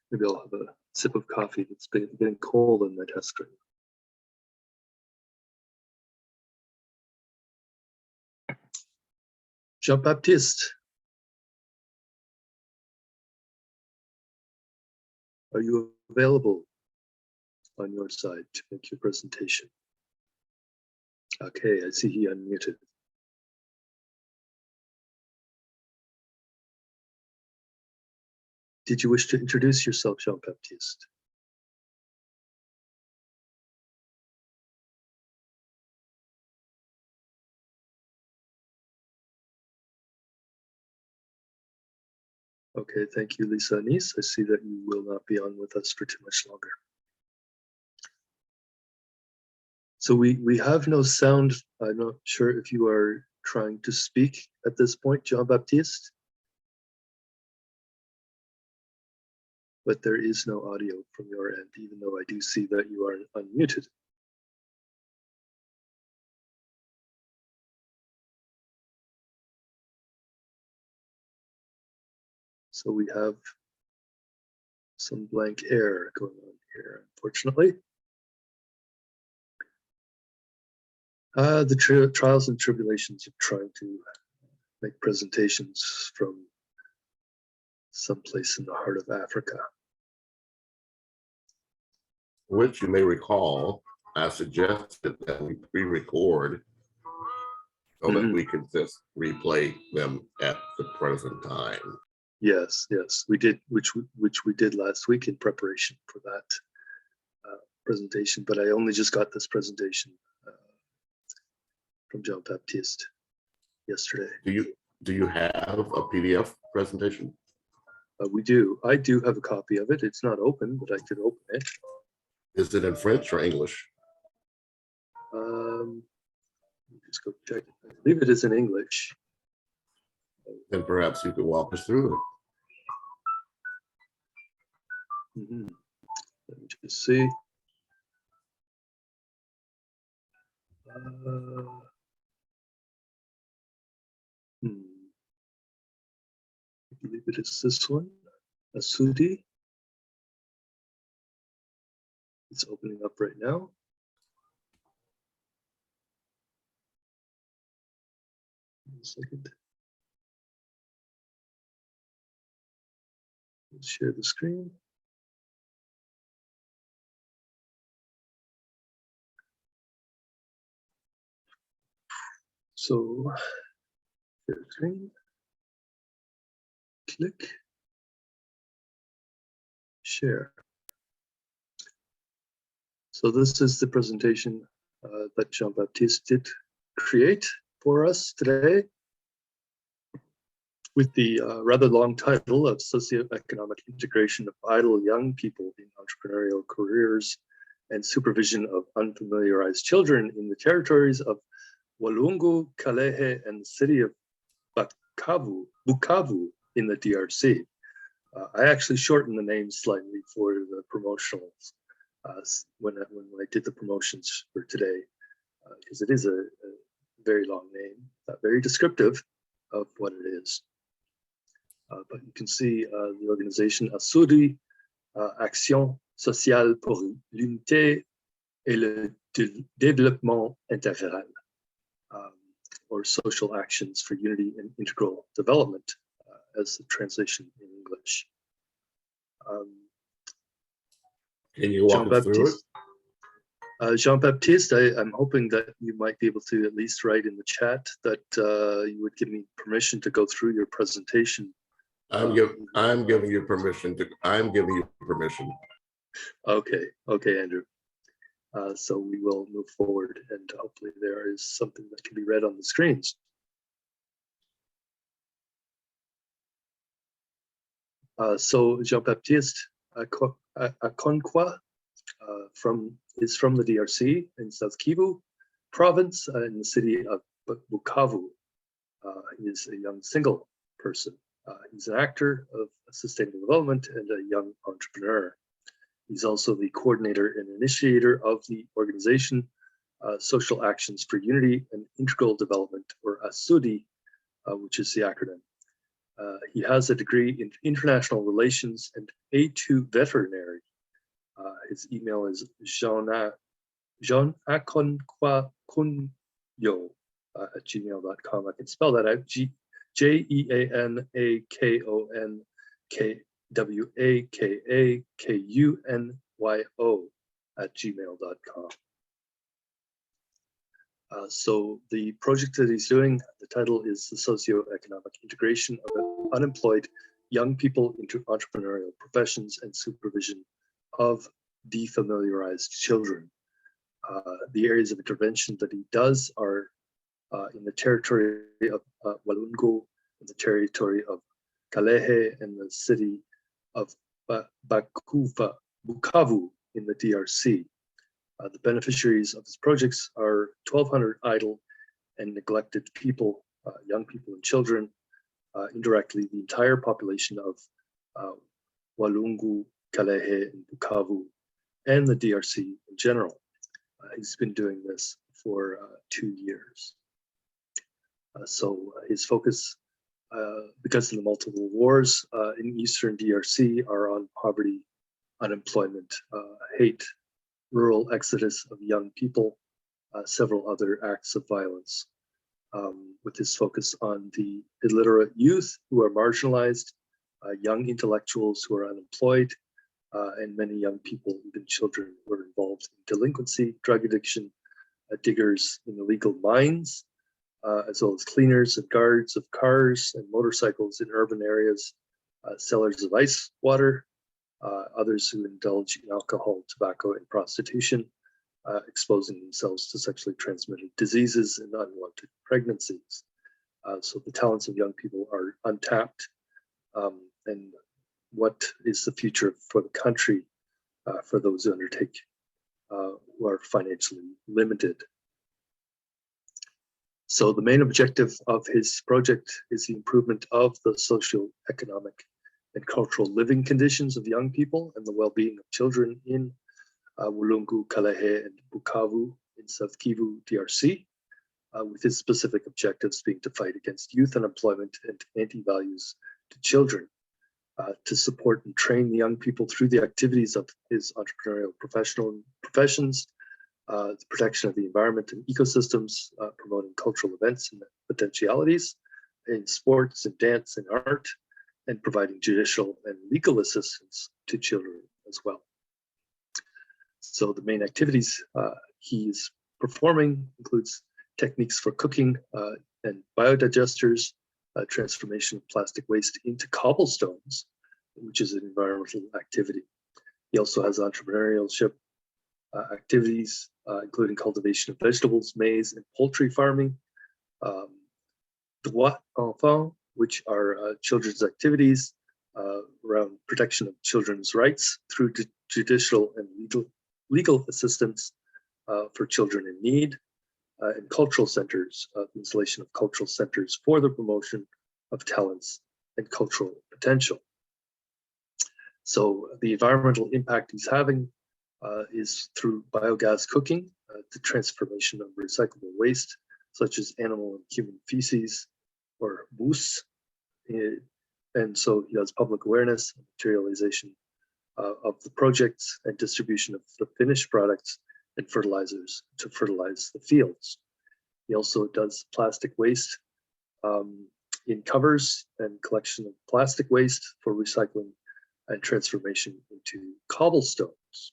Maybe I'll have a sip of coffee. It's getting cold in my desk right now. Jean-Baptiste, are you available on your side to make your presentation? Okay, I see he unmuted. Did you wish to introduce yourself, Jean-Baptiste? Okay, thank you, Lisa Anise. I see that you will not be on with us for too much longer. So we have no sound. I'm not sure if you are trying to speak at this point, Jean-Baptiste. But there is no audio from your end, even though I do see that you are unmuted. So we have some blank air going on here, unfortunately. The trials and tribulations of trying to make presentations from someplace in the heart of Africa. Which you may recall, I suggested that we pre-record so that we could just replay them at the present time. Yes, yes, we did, which we did last week in preparation for that presentation. But I only just got this presentation from Jean-Baptiste yesterday. Do you have a PDF presentation? We do. I do have a copy of it. It's not open, but I could open it. Is it in French or English? Just go check. I believe it is in English. Then perhaps you could walk us through it. Let me just see. I believe it is this one, Asudi. It's opening up right now. One second. Let's share the screen. So, share the screen. Click. Share. So this is the presentation that Jean-Baptiste did create for us today with the rather long title of Socioeconomic Integration of Idle Young People in Entrepreneurial Careers and Supervision of Unfamiliarized Children in the Territories of Walungu, Kalehe, and the city of Bukavu in the DRC. I actually shortened the name slightly for the promotionals when I did the promotions for today, because it is a very long name, very descriptive of what it is. But you can see the organization ASUDI, Action Sociale pour l'Unité et le Développement Intégral, or Social Actions for Unity and Integral Development, as the translation in English. Can you walk us through it? Jean-Baptiste, I'm hoping that you might be able to at least write in the chat that you would give me permission to go through your presentation. I'm giving you permission. Okay, Andrew. So we will move forward, and hopefully there is something that can be read on the screens. So Jean-Baptiste Akonkwa is from the DRC in South Kivu province in the city of Bukavu. He is a young single person. He's an actor of sustainable development and a young entrepreneur. He's also the coordinator and initiator of the organization Social Actions for Unity and Integral Development, or ASUDI, which is the acronym. He has a degree in international relations and A2 veterinary. His email is jeanakonkwakunyo at gmail.com. I can spell that out, JEANAKONKWAKAKUNYO at gmail.com. So the project that he's doing, the title is the Socioeconomic Integration of Unemployed Young People into Entrepreneurial Professions and Supervision of Defamiliarized Children. The areas of intervention that he does are in the territory of Walungu, in the territory of Kalehe, and the city of Bukavu in the DRC. The beneficiaries of his projects are 1,200 idle and neglected people, young people and children, indirectly the entire population of Walungu, Kalehe, and Bukavu, and the DRC in general. He's been doing this for 2 years. So his focus, because of the multiple wars in Eastern DRC, are on poverty, unemployment, hate, rural exodus of young people, several other acts of violence, with his focus on the illiterate youth who are marginalized, young intellectuals who are unemployed, and many young people, even children, who are involved in delinquency, drug addiction, diggers in illegal mines, as well as cleaners and guards of cars and motorcycles in urban areas, sellers of ice water, others who indulge in alcohol, tobacco, and prostitution, exposing themselves to sexually transmitted diseases and unwanted pregnancies. So the talents of young people are untapped, and what is the future for the country for those who undertake who are financially limited. So the main objective of his project is the improvement of the socio-economic and cultural living conditions of young people and the well-being of children in Walungu, Kalehe, and Bukavu in South Kivu, DRC, with his specific objectives being to fight against youth unemployment and anti-values to children, to support and train the young people through the activities of his entrepreneurial professions, the protection of the environment and ecosystems, promoting cultural events and potentialities in sports and dance and art, and providing judicial and legal assistance to children as well. So the main activities he's performing includes techniques for cooking and biodigesters, transformation of plastic waste into cobblestones, which is an environmental activity. He also has entrepreneurship activities, including cultivation of vegetables, maize, and poultry farming, Droit Enfant, which are children's activities around protection of children's rights through judicial and legal assistance for children in need, and cultural centers, installation of cultural centers for the promotion of talents and cultural potential. So the environmental impact he's having is through biogas cooking, the transformation of recyclable waste, such as animal and human feces or mousse. And so he does public awareness, materialization of the projects, and distribution of the finished products and fertilizers to fertilize the fields. He also does plastic waste in covers and collection of plastic waste for recycling and transformation into cobblestones.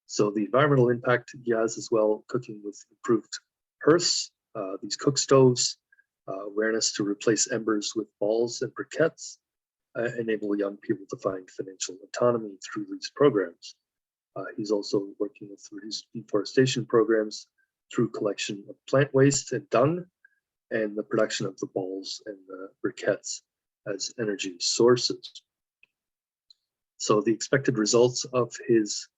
So the environmental impact he has as well, cooking with improved hearths, these cook stoves, awareness to replace embers with balls and briquettes, enable young people to find financial autonomy through these programs. He's also working with reduced deforestation programs through collection of plant waste and dung, and the production of the balls and the briquettes as energy sources. So the expected results of his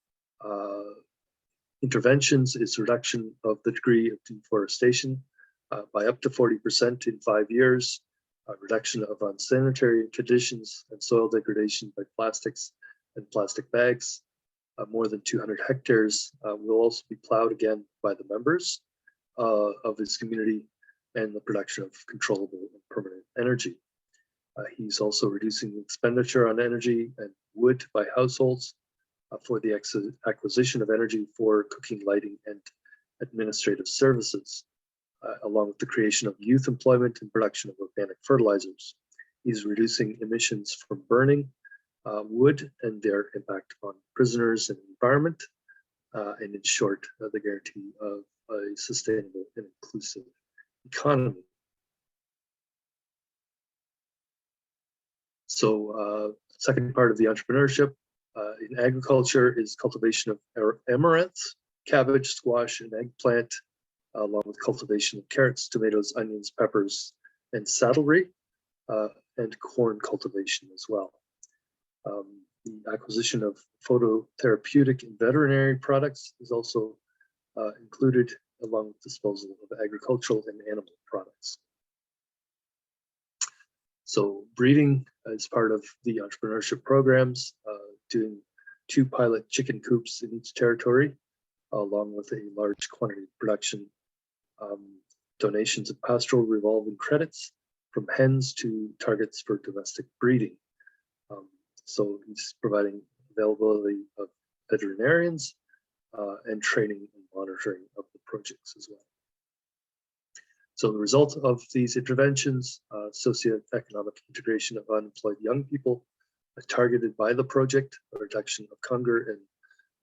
interventions is reduction of the degree of deforestation by up to 40% in 5 years, reduction of unsanitary conditions and soil degradation by plastics and plastic bags. More than 200 hectares will also be plowed again by the members of his community, and the production of controllable and permanent energy. He's also reducing the expenditure on energy and wood by households for the acquisition of energy for cooking, lighting, and administrative services, along with the creation of youth employment and production of organic fertilizers. He's reducing emissions from burning wood and their impact on prisoners and environment, and in short, the guarantee of a sustainable and inclusive economy. So second part of the entrepreneurship in agriculture is cultivation of amaranth, cabbage, squash, and eggplant, along with cultivation of carrots, tomatoes, onions, peppers, and saddlery, and corn cultivation as well. The acquisition of phototherapeutic and veterinary products is also included, along with disposal of agricultural and animal products. So breeding is part of the entrepreneurship programs, doing 2 pilot chicken coops in each territory, along with a large quantity of production, donations of pastoral revolving credits from hens to targets for domestic breeding. So he's providing availability of veterinarians and training and monitoring of the projects as well. So the result of these interventions, socioeconomic integration of unemployed young people targeted by the project, a reduction of hunger and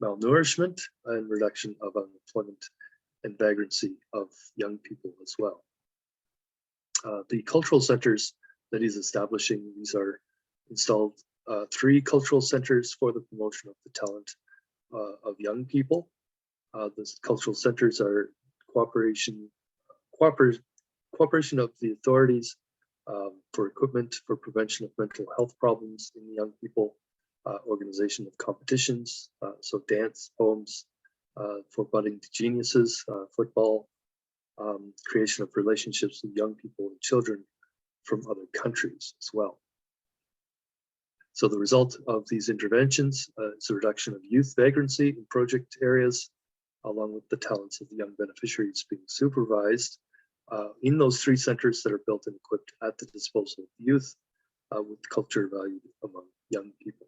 malnourishment, and reduction of unemployment and vagrancy of young people as well. The cultural centers that he's establishing, these are installed 3 cultural centers for the promotion of the talent of young people. The cultural centers are cooperation of the authorities for equipment for prevention of mental health problems in young people, organization of competitions, so dance, poems for budding geniuses, football, creation of relationships with young people and children from other countries as well. So the result of these interventions is a reduction of youth vagrancy in project areas, along with the talents of the young beneficiaries being supervised in those 3 centers that are built and equipped at the disposal of the youth, with culture valued among young people.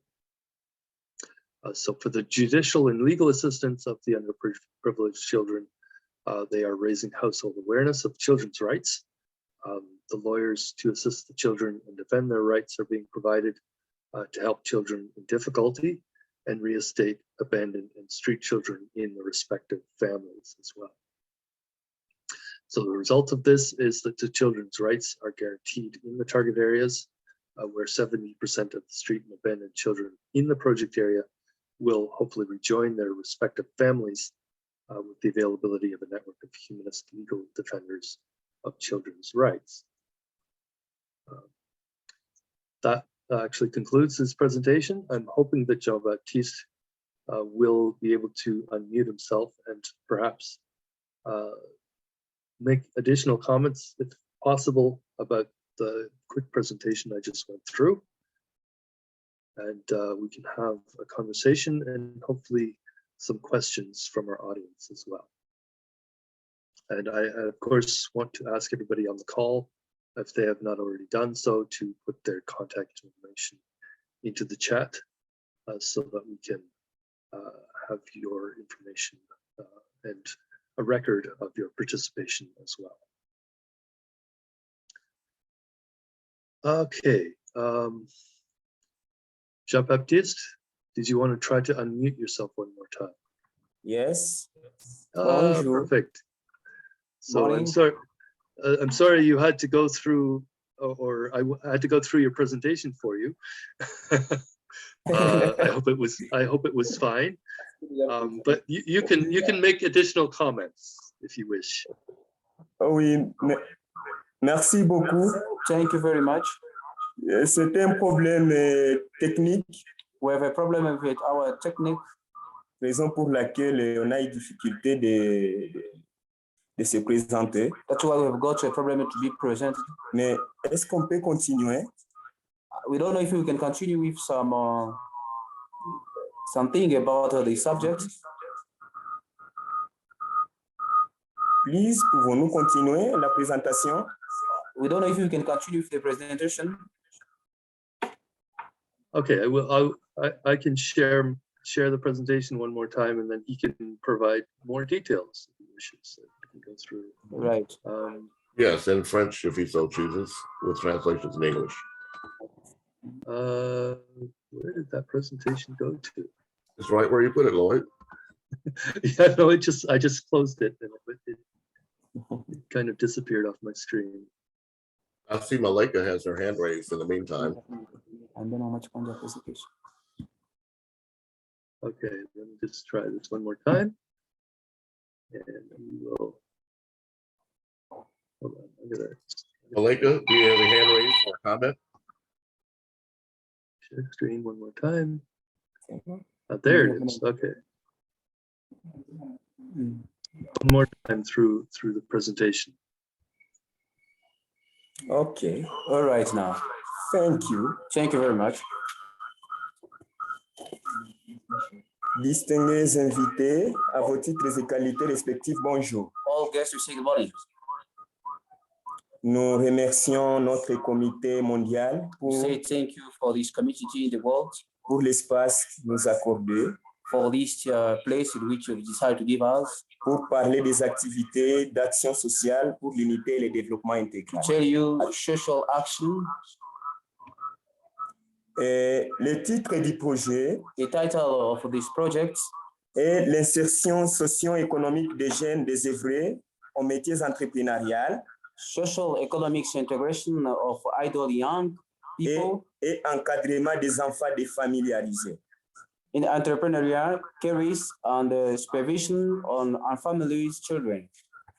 So for the judicial and legal assistance of the underprivileged children, they are raising household awareness of children's rights. The lawyers to assist the children and defend their rights are being provided to help children in difficulty and reinstate abandoned and street children in the respective families as well. So the result of this is that the children's rights are guaranteed in the target areas, where 70% of the street and abandoned children in the project area will hopefully rejoin their respective families with the availability of a network of humanist legal defenders of children's rights. That actually concludes this presentation. I'm hoping that Jean-Baptiste will be able to unmute himself and perhaps make additional comments, if possible, about the quick presentation I just went through. And we can have a conversation and hopefully some questions from our audience as well. And I, of course, want to ask everybody on the call, if they have not already done so, to put their contact information into the chat so that we can have your information and a record of your participation as well. Okay. Jean-Baptiste, did you want to try to unmute yourself one more time? Yes. Perfect. So I'm sorry you had to go through, or I had to go through your presentation for you. I hope it was fine. But you can make additional comments if you wish. Oui, merci beaucoup. Thank you very much. C'est un problème technique. We have a problem with our technique. Raison pour laquelle on a eu difficulté de se présenter. That's why we've got a problem to be presented. Mais est-ce qu'on peut continuer? We don't know if we can continue with something about the subject. Please, pouvons-nous continuer la présentation? We don't know if we can continue with the presentation. Okay, I can share the presentation one more time, and then he can provide more details if he wishes. He can go through. Right. Yes, in French, if he so chooses, with translations in English. Where did that presentation go to? It's right where you put it, Lloyd. Yeah, no, I just closed it and it kind of disappeared off my screen. I see Malika has her hand raised in the meantime. I don't know much on the presentation. Okay, let me just try this one more time. And we will. Hold on, I'm gonna Malika, do you have a hand raised for a comment? share screen one more time. There it is. Okay. One more time through the presentation. Okay. All right now. Thank you. Thank you very much. Distingués invités, à vos titres et qualités respectifs, bonjour. All guests who say good morning. Nous remercions notre comité mondial We say thank you for this community in the world, pour l'espace qu'il nous accordé, for this place in which you've decided to give us, pour parler des activités d'action sociale pour l'unité et le développement to intégral. tell you social action. Et le titre du projet The title of this project est l'insertion socio-économique des jeunes désœuvrés aux métiers entrepreneuriaux social economics integration of idle young people et encadrement des enfants défamiliarisés. in entrepreneurial careers and the supervision on families' children.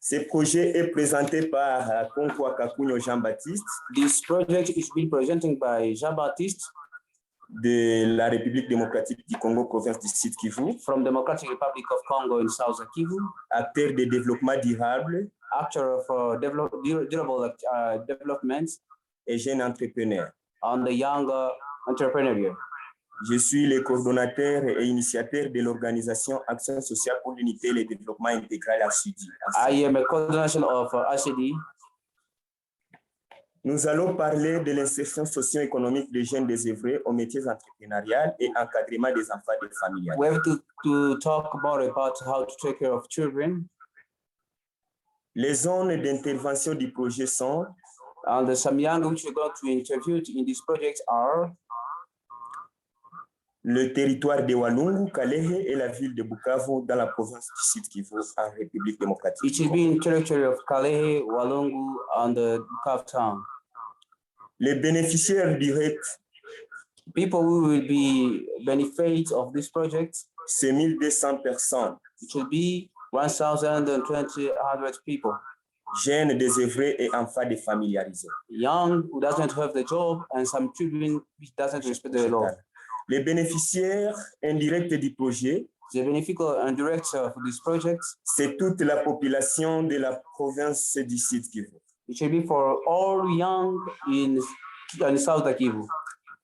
Ce projet est présenté par Konkwa Kakunyo Jean-Baptiste This project is being presented by Jean-Baptiste de la République démocratique du Congo, province du Sud Kivu, from Democratic Republic of Congo in South Kivu, acteur de développement durable actor of durable development et jeune entrepreneur. on the young entrepreneur. Je suis le coordonnateur et initiateur de l'organisation Action sociale pour l'unité et le développement intégral à Sudi. I am a coordination of ACD. Nous allons parler de l'insertion socio-économique des jeunes désœuvrés aux métiers entrepreneuriaux et encadrement des enfants des familles. We have to talk more about how to take care of children. Les zones d'intervention du projet sont And some young which we're going to interview in this project are le territoire de Walungu, Kalehe et la ville de Bukavu dans la province du Sud Kivu en République démocratique. it should be in territory of Kalehe, Walungu, and the Bukavu town. Les bénéficiaires directs, People who will be benefit of this project, c'est 1200 personnes. it should be 1,200 people. jeunes désœuvrés et enfants défamiliarisés. Young who doesn't have the job and some children which doesn't respect the law. Les bénéficiaires indirects du projet, The beneficial and direct for this project, c'est toute la population de la province du Sud Kivu. it should be for all young in South Kivu.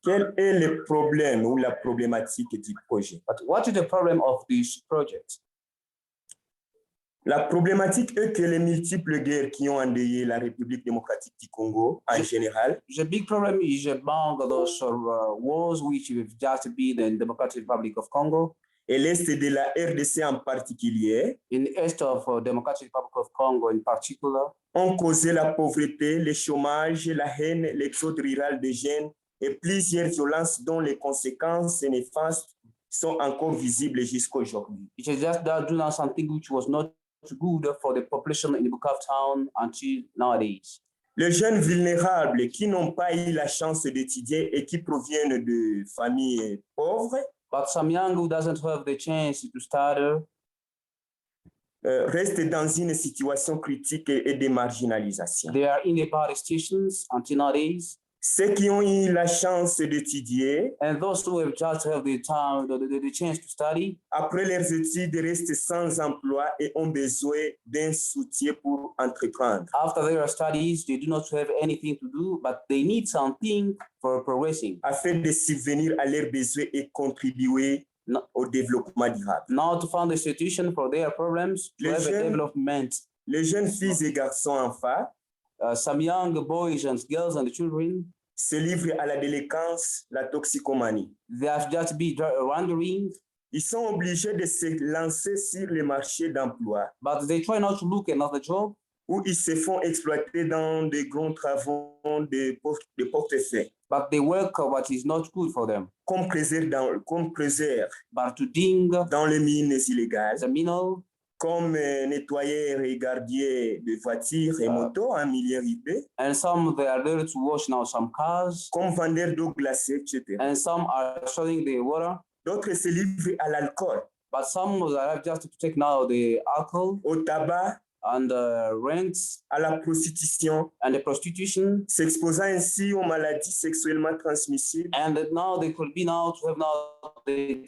Quel est le problème ou la problématique du projet? But what is the problem of this project? La problématique est que les multiples guerres qui ont endeuillé la République démocratique du Congo en général The big problem is among those wars which have just been in the Democratic Republic of Congo, et l'Est de la RDC en particulier in the east of Democratic Republic of Congo in particular, ont causé la pauvreté, le chômage, la haine, l'exode rural des jeunes et plusieurs violences dont les conséquences néfastes sont encore visibles jusqu'aujourd'hui. it is just that doing something which was not good for the population in the Bukavu town until nowadays. Les jeunes vulnérables qui n'ont pas eu la chance d'étudier et qui proviennent de familles pauvres But some young who doesn't have the chance to study restent dans une situation critique et de marginalisation. they are in the bad stations until nowadays. Ceux qui ont eu la chance d'étudier, And those who have just have the time, the chance to study, après leurs études, restent sans emploi et ont besoin d'un soutien pour entreprendre. after their studies, they do not have anything to do, but they need something for progressing. Afin de subvenir à leurs besoins et contribuer No. au développement durable. Now to find a solution for their problems, to Les have a jeunes- development. Les jeunes filles et garçons enfants Some young boys and girls and children, se livrent à la délinquance, la toxicomanie. they have just been wandering, Ils sont obligés de se lancer sur le marché d'emploi but they try not to look another job, où ils se font exploiter dans de grands travaux de portefeuille, but they work what is not good for them. comme creuser But to dig dans les mines illégales, the mineral, comme nettoyeur et gardien de voitures et motos en milieu IP, and some they are there to wash now some cars, comme vendeur d'eau glacée, etc. and some are selling the water, D'autres se livrent à l'alcool, but some have just to take now the alcohol au tabac, and the rents à la prostitution, and the prostitution, s'exposant ainsi aux maladies sexuellement transmissibles and that now they could be now to have now the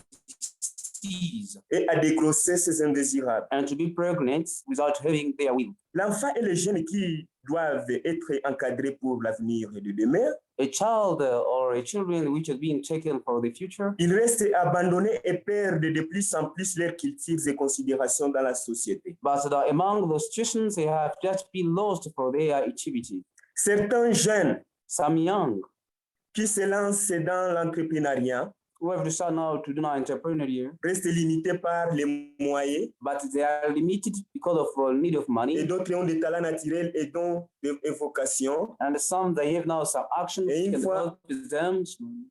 disease et à des grossesses indésirables. and to be pregnant without having their will. L'enfant et les jeunes qui doivent être encadrés pour l'avenir de demain, A child or a children which are being taken for the future, ils restent abandonnés et perdent de plus en plus leurs cultures et considérations dans la société. but among those situations they have just been lost for their activity. Certains jeunes Some young qui se lancent dans l'entrepreneuriat who have decided now to do now entrepreneurial, restent limités par les moyens but they are limited because of need of et money, d'autres ont des talents naturels et dons d'évocation. and some they have now some actions Et une can fois- help them.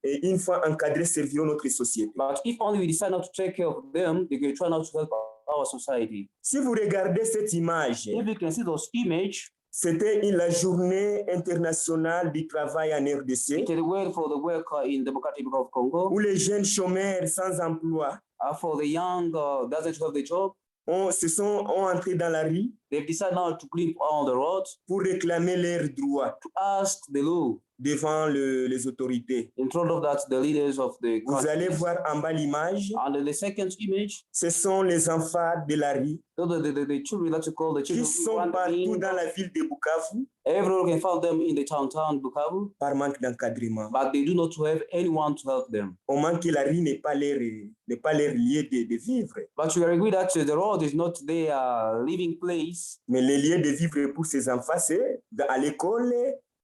Et une fois encadrés, serviront notre société. But if only we decide not to take care of them, they can try not to help our society. Si vous regardez cette image, If you can see those images, c'était la journée internationale du travail en RDC, it is well for the worker in Democratic Republic of Congo, où les jeunes chômeurs sans emploi for the young doesn't have the job. ont entré dans la rue They've decided now to clean on the road pour réclamer leurs droits to ask the law devant les autorités. in front of that the leaders of the Vous allez countries. voir en bas l'image, And the second image, ce sont les enfants de la rue the children that you call the qui children sont wandering. partout dans la ville de Bukavu Everyone can find them in the town Bukavu, par manque d'encadrement. but they do not have anyone to help them. Au manque que la rue n'est pas leur lieu de vivre, But you agree that the road is not their living place, mais le lieu de vivre pour ces enfants, c'est à l'école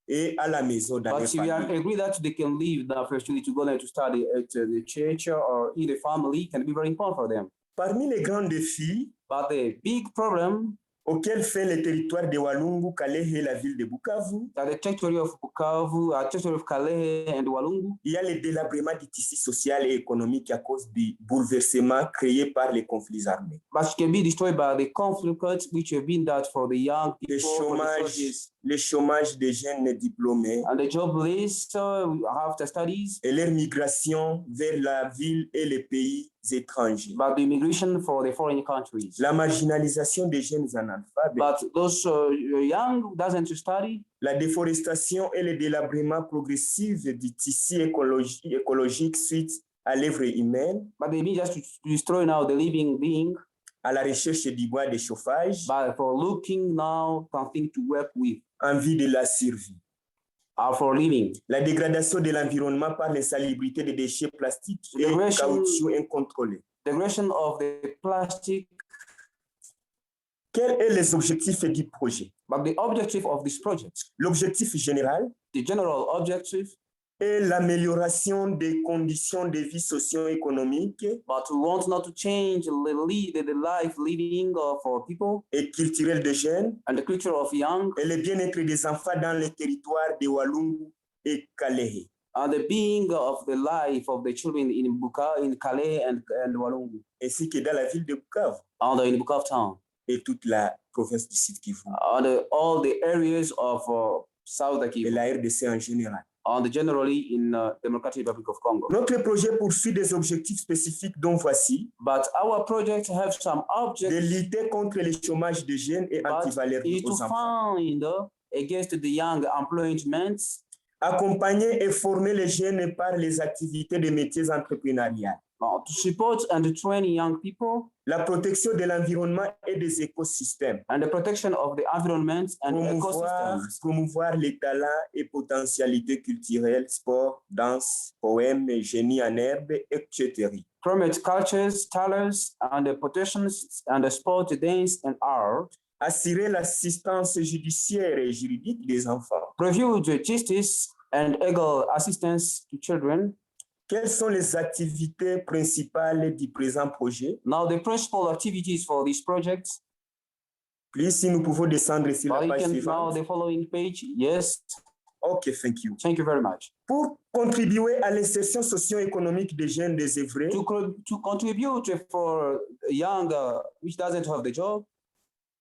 et à la maison dans les but we familles. agree that they can leave the opportunity to go there to study at the church or in the family can be very important for them. Parmi les grands défis But the big problem auxquels fait le territoire de Walungu, Kalehe et la ville de Bukavu, that the territory of Bukavu, territory of Kalehe and Walungu, il y a le délabrement du tissu social et économique à cause du bouleversement créé par les conflits armés. but it can be destroyed by the conflicts which have been that for the young Le people, for the chômage, soldiers, le chômage des jeunes diplômés and the jobless after studies, et leur migration vers la ville et les pays étrangers, but the immigration for the foreign countries. la marginalisation des jeunes analphabètes, But those young doesn't study, la déforestation et le délabrement progressif du tissu écologique suite à l'œuvre humaine, but they mean just to destroy now the living being, à la recherche du bois de chauffage, but for looking now something to work with, en vue de la survie. for living. La dégradation de l'environnement par l'insalubrité des déchets plastiques et Degradation- caoutchouc incontrôlés. Degradation of the plastic, Quels sont les objectifs du projet? but the objective of this project, L'objectif général the general objective, est l'amélioration des conditions de vie socio-économique but we want not to change the life living for people et culturelle des jeunes and the culture of young et le bien-être des enfants dans les territoires de Walungu et Kalehe. and the being of the life of the children in Calais and Walungu, ainsi que dans la ville de Bukavu and in Bukavu town, et toute la province du Sud Kivu and all the areas of South et Kivu, la RDC en général. and generally in Democratic Republic of Congo. Notre projet poursuit des objectifs spécifiques dont voici But our project have some de objects lutter contre le chômage des jeunes et but anti-valeurs is to aux enfants, find against the young employment, accompagner et former les jeunes par les activités de métiers entrepreneuriales, to support and to train young people, la protection de l'environnement et des écosystèmes, and the protection of the environment and ecosystems, promouvoir les talents et potentialités culturelles, sport, danse, poèmes, génie en herbe, etc. promote cultures, talents, and the protections and the sport, dance, and art, Assurer l'assistance judiciaire et juridique des enfants. review the justice and legal assistance to children. Quelles sont les activités principales du présent projet? Now, the principal activities for this project, Please, si nous pouvons descendre sur la you page can now suivante. the following page. Yes, OK, thank you. thank you very much. Pour contribuer à l'insertion socio-économique des jeunes désœuvrés, To contribute for young which doesn't have the job,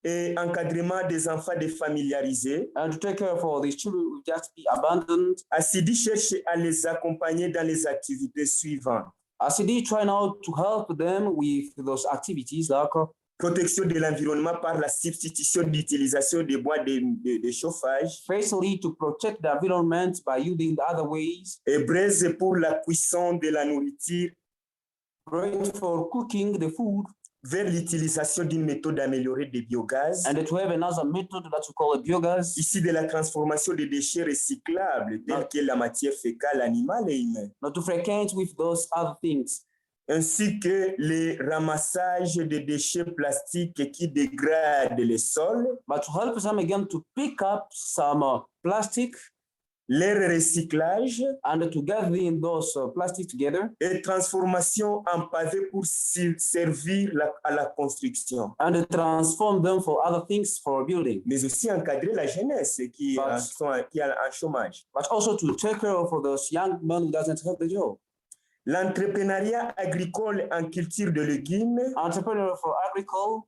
et encadrement des enfants défamiliarisés, and to take care for these children who just be abandoned, ACIDI cherche à les accompagner dans les activités suivantes. ACD try now to help them with those activities like Protection de l'environnement par la substitution d'utilisation des bois de chauffage firstly to protect the environment by using the other ways, et braise pour la cuisson de la nourriture great for cooking the food, vers l'utilisation d'une méthode améliorée de biogaz, and to have another method that we call a biogas, ici de la transformation des déchets recyclables tels que la matière fécale animale et humaine, not to frequent with those other things, ainsi que le ramassage des déchets plastiques qui dégradent les sols, but to help them again to pick up some plastic leur recyclage and to gather in those plastic together et transformation en pavé pour servir à la construction, and transform them for other things for building, mais aussi encadrer la jeunesse qui est en chômage. but also to take care of those young men who doesn't have the job. L'entrepreneuriat agricole en culture de légumes, Entrepreneur for agricole,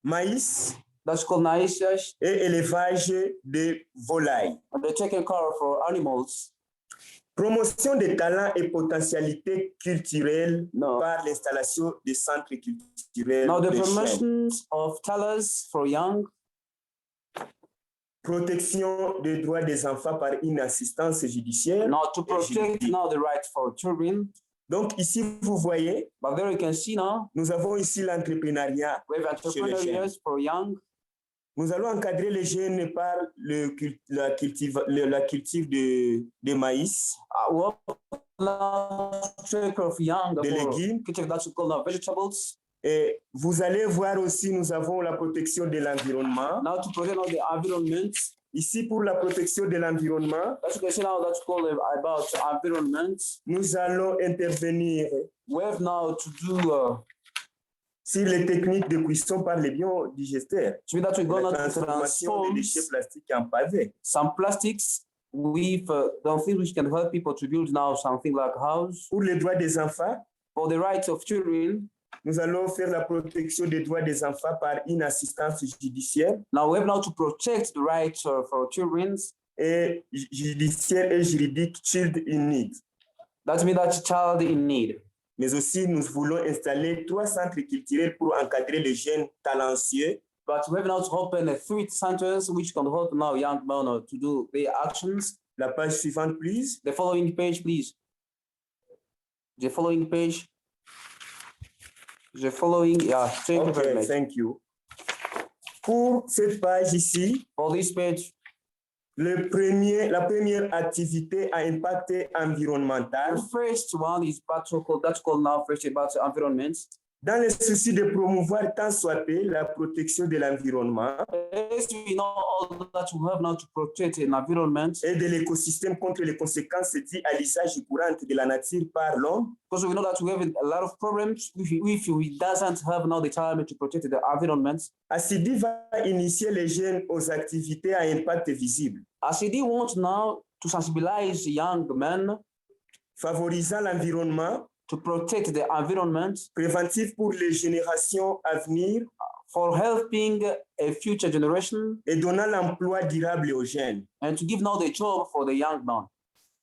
maïs that's called Naishash, et élevage de volailles. and the taking care for animals. Promotion des talents et potentialités culturelles No. par l'installation des centres culturels Now the de chefs. promotions of talents for young, Protection des droits des enfants par une assistance judiciaire. now to protect now the right for children. Donc ici, vous voyez, But there you can see now, nous avons ici l'entrepreneuriat. we have entrepreneurs for young. Nous allons encadrer les jeunes par la culture de maïs, What take care of young des for légumes. kitchen that we call now vegetables. Et vous allez voir aussi, nous avons la protection de l'environnement. Now to protect now the environment. Ici, pour la protection de l'environnement, That's what you can see now that's called about environment. nous allons intervenir We have now to do sur les techniques de cuisson par les biodigesteurs. to be that we're La gonna transformation des transform déchets plastiques en pavés. some plastics with the things which can help people to build now something like a house Pour les droits des enfants, for the rights of children. nous allons faire la protection des droits des enfants par une assistance judiciaire Now we have now to protect the rights for children. et judiciaire et juridique Child in Need. That means that child in need. Mais aussi, nous voulons installer 3 centres culturels pour encadrer les jeunes talentueux. But we have now to open 3 centers which can help now young men to do their actions. La page suivante, please. The following page, please. The following page. The following, yeah, thank you very Okay, much. thank you. Pour cette page ici, For this page, la première activité à impact environnemental. the first one is that's called now first about the environment. Dans le souci de promouvoir tant soit peu la protection de l'environnement As we know all that we have now to protect an environment, et de l'écosystème contre les conséquences dues à l'usage courant de la nature par l'homme, because we know that we have a lot of problems if we doesn't have now the time to protect the environment. AHIABGA va initier les jeunes aux activités à impact visible, AHIABGA wants now to sensibilize young men favorisant l'environnement, to protect the environment, préventif pour les générations à venir for helping a future generation, et donnant l'emploi durable aux jeunes. and to give now the job for the young men.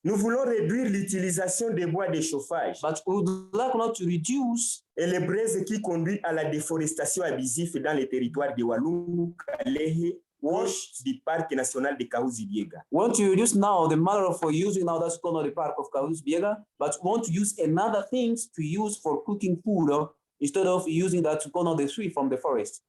Nous voulons réduire l'utilisation des bois de chauffage But we would like not to reduce et les braises qui conduisent à la déforestation abusive dans les territoires de Walungu, Kalehe, proche du parc national de AHIABGA. We want to reduce now the matter of using now that's called the park of AHIABGA, but we want to use another things to use for cooking food instead of using that to go now the tree from the forest.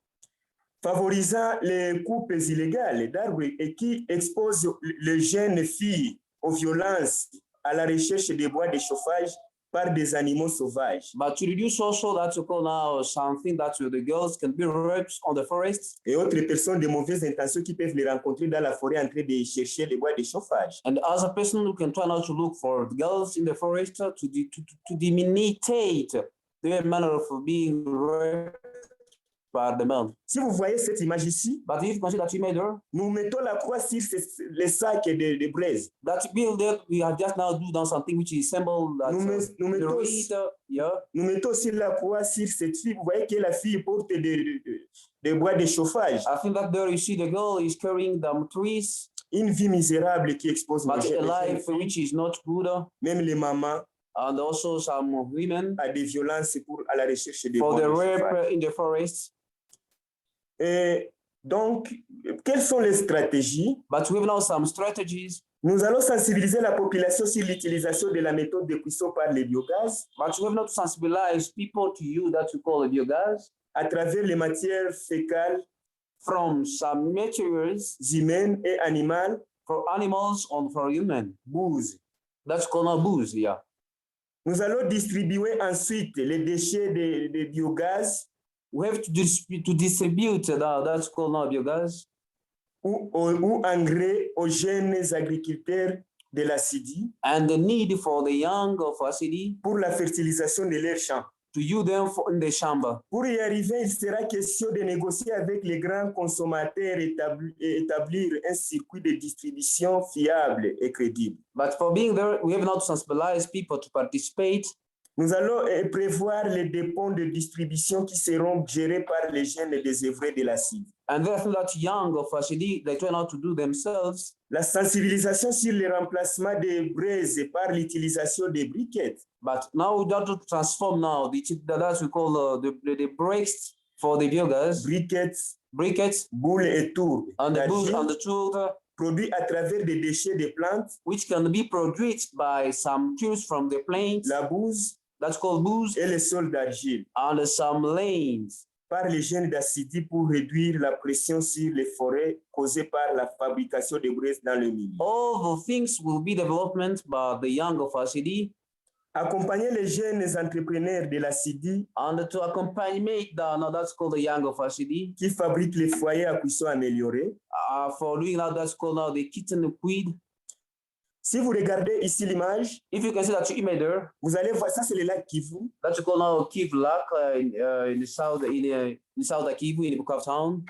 Favorisant les coupes illégales d'arbres et qui exposent les jeunes filles aux violences à la recherche des bois de chauffage par des animaux sauvages. But to reduce also that to call now something that the girls can be raped on the forest Et autres personnes de mauvaises intentions qui peuvent les rencontrer dans la forêt en train de chercher les bois de chauffage. and as a person who can try now to look for girls in the forest to diminitate their manner of being raped by the men. Si vous voyez cette image ici, But if you consider that made her, nous mettons la croix sur les sacs de braise. that bill that we have just now do down something which is symbol that Nous the mettons, reed, yeah. nous mettons aussi la croix sur cette fille. Vous voyez que la fille porte des bois de chauffage. I think that there you see the girl is carrying them trees, Une vie misérable qui expose but les a jeunes life filles, which is not good, même les mamans, and also some women à des violences à la recherche des for bois the de chauffage. rape in the forest. Et donc, quelles sont les stratégies? But we have now some strategies. Nous allons sensibiliser la population sur l'utilisation de la méthode de cuisson par les biogaz But we have not to sensibilize people to use that we call biogas à travers les matières fécales from some materials humaines et animales, for animals and for human. bouse. That's called booze, yeah. Nous allons distribuer ensuite les déchets de biogaz We have to distribute that's called biogas ou engrais aux jeunes agriculteurs de la CIDI and the need for the young of our city pour la fertilisation de leurs champs. to use them in the chamber. Pour y arriver, il sera question de négocier avec les grands consommateurs et établir un circuit de distribution fiable et crédible. But for being there, we have not to sensibilize people to participate. Nous allons prévoir les dépôts de distribution qui seront gérés par les jeunes désœuvrés de la CIDI. And therefore that young of our city, they try not to do themselves. La sensibilisation sur le remplacement des braises par l'utilisation des briquettes. But now we got to transform now that we call the bricks for the biogas, briquettes, Boules et tourbes and the booze d'argile and the truth, produits à travers des déchets de plantes, which can be produced by some tubes from the planes. la bouse That's called booze, et les sols d'argile and some lanes par les jeunes d'AHIABGA pour réduire la pression sur les forêts causée par la fabrication de braises dans le milieu. all the things will be development by the young of our city, Accompagner les jeunes entrepreneurs de la CIDI and to accompany that's called the young of our city, qui fabriquent les foyers à cuisson améliorés. for doing that's called now the kitchen quid. Si vous regardez ici l'image, If you can see that image there, vous allez voir, ça c'est le lac Kivu. that's called now Kivu Lake in the south of Kivu in Bukavu town,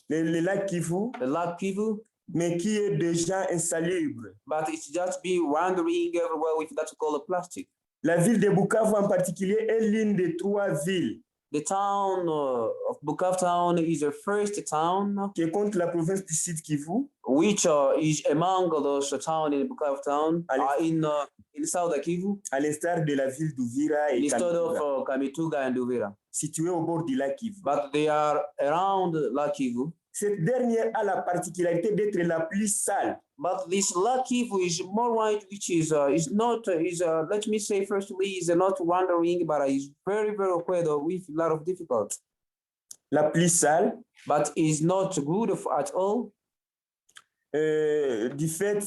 Le lac Kivu, the Lake Kivu, mais qui est déjà insalubre. but it's just be wandering everywhere with that's called plastic. La ville de Bukavu en particulier est l'une des 3 villes The town of Bukavu town is the first town qui compte la province du Sud Kivu which is among those towns in Bukavu town in in South Kivu, à l'instar de la ville d'Uvira et instead of Kamituga, Kamituga and Uvira. situées au bord du lac Kivu. But they are around Lac Kivu. Cette dernière a la particularité d'être la plus sale. But this Lac Kivu is more white, which is not let me say firstly is not wandering, but is very very awkward with a lot of difficulty. La plus sale, But is not good at all du fait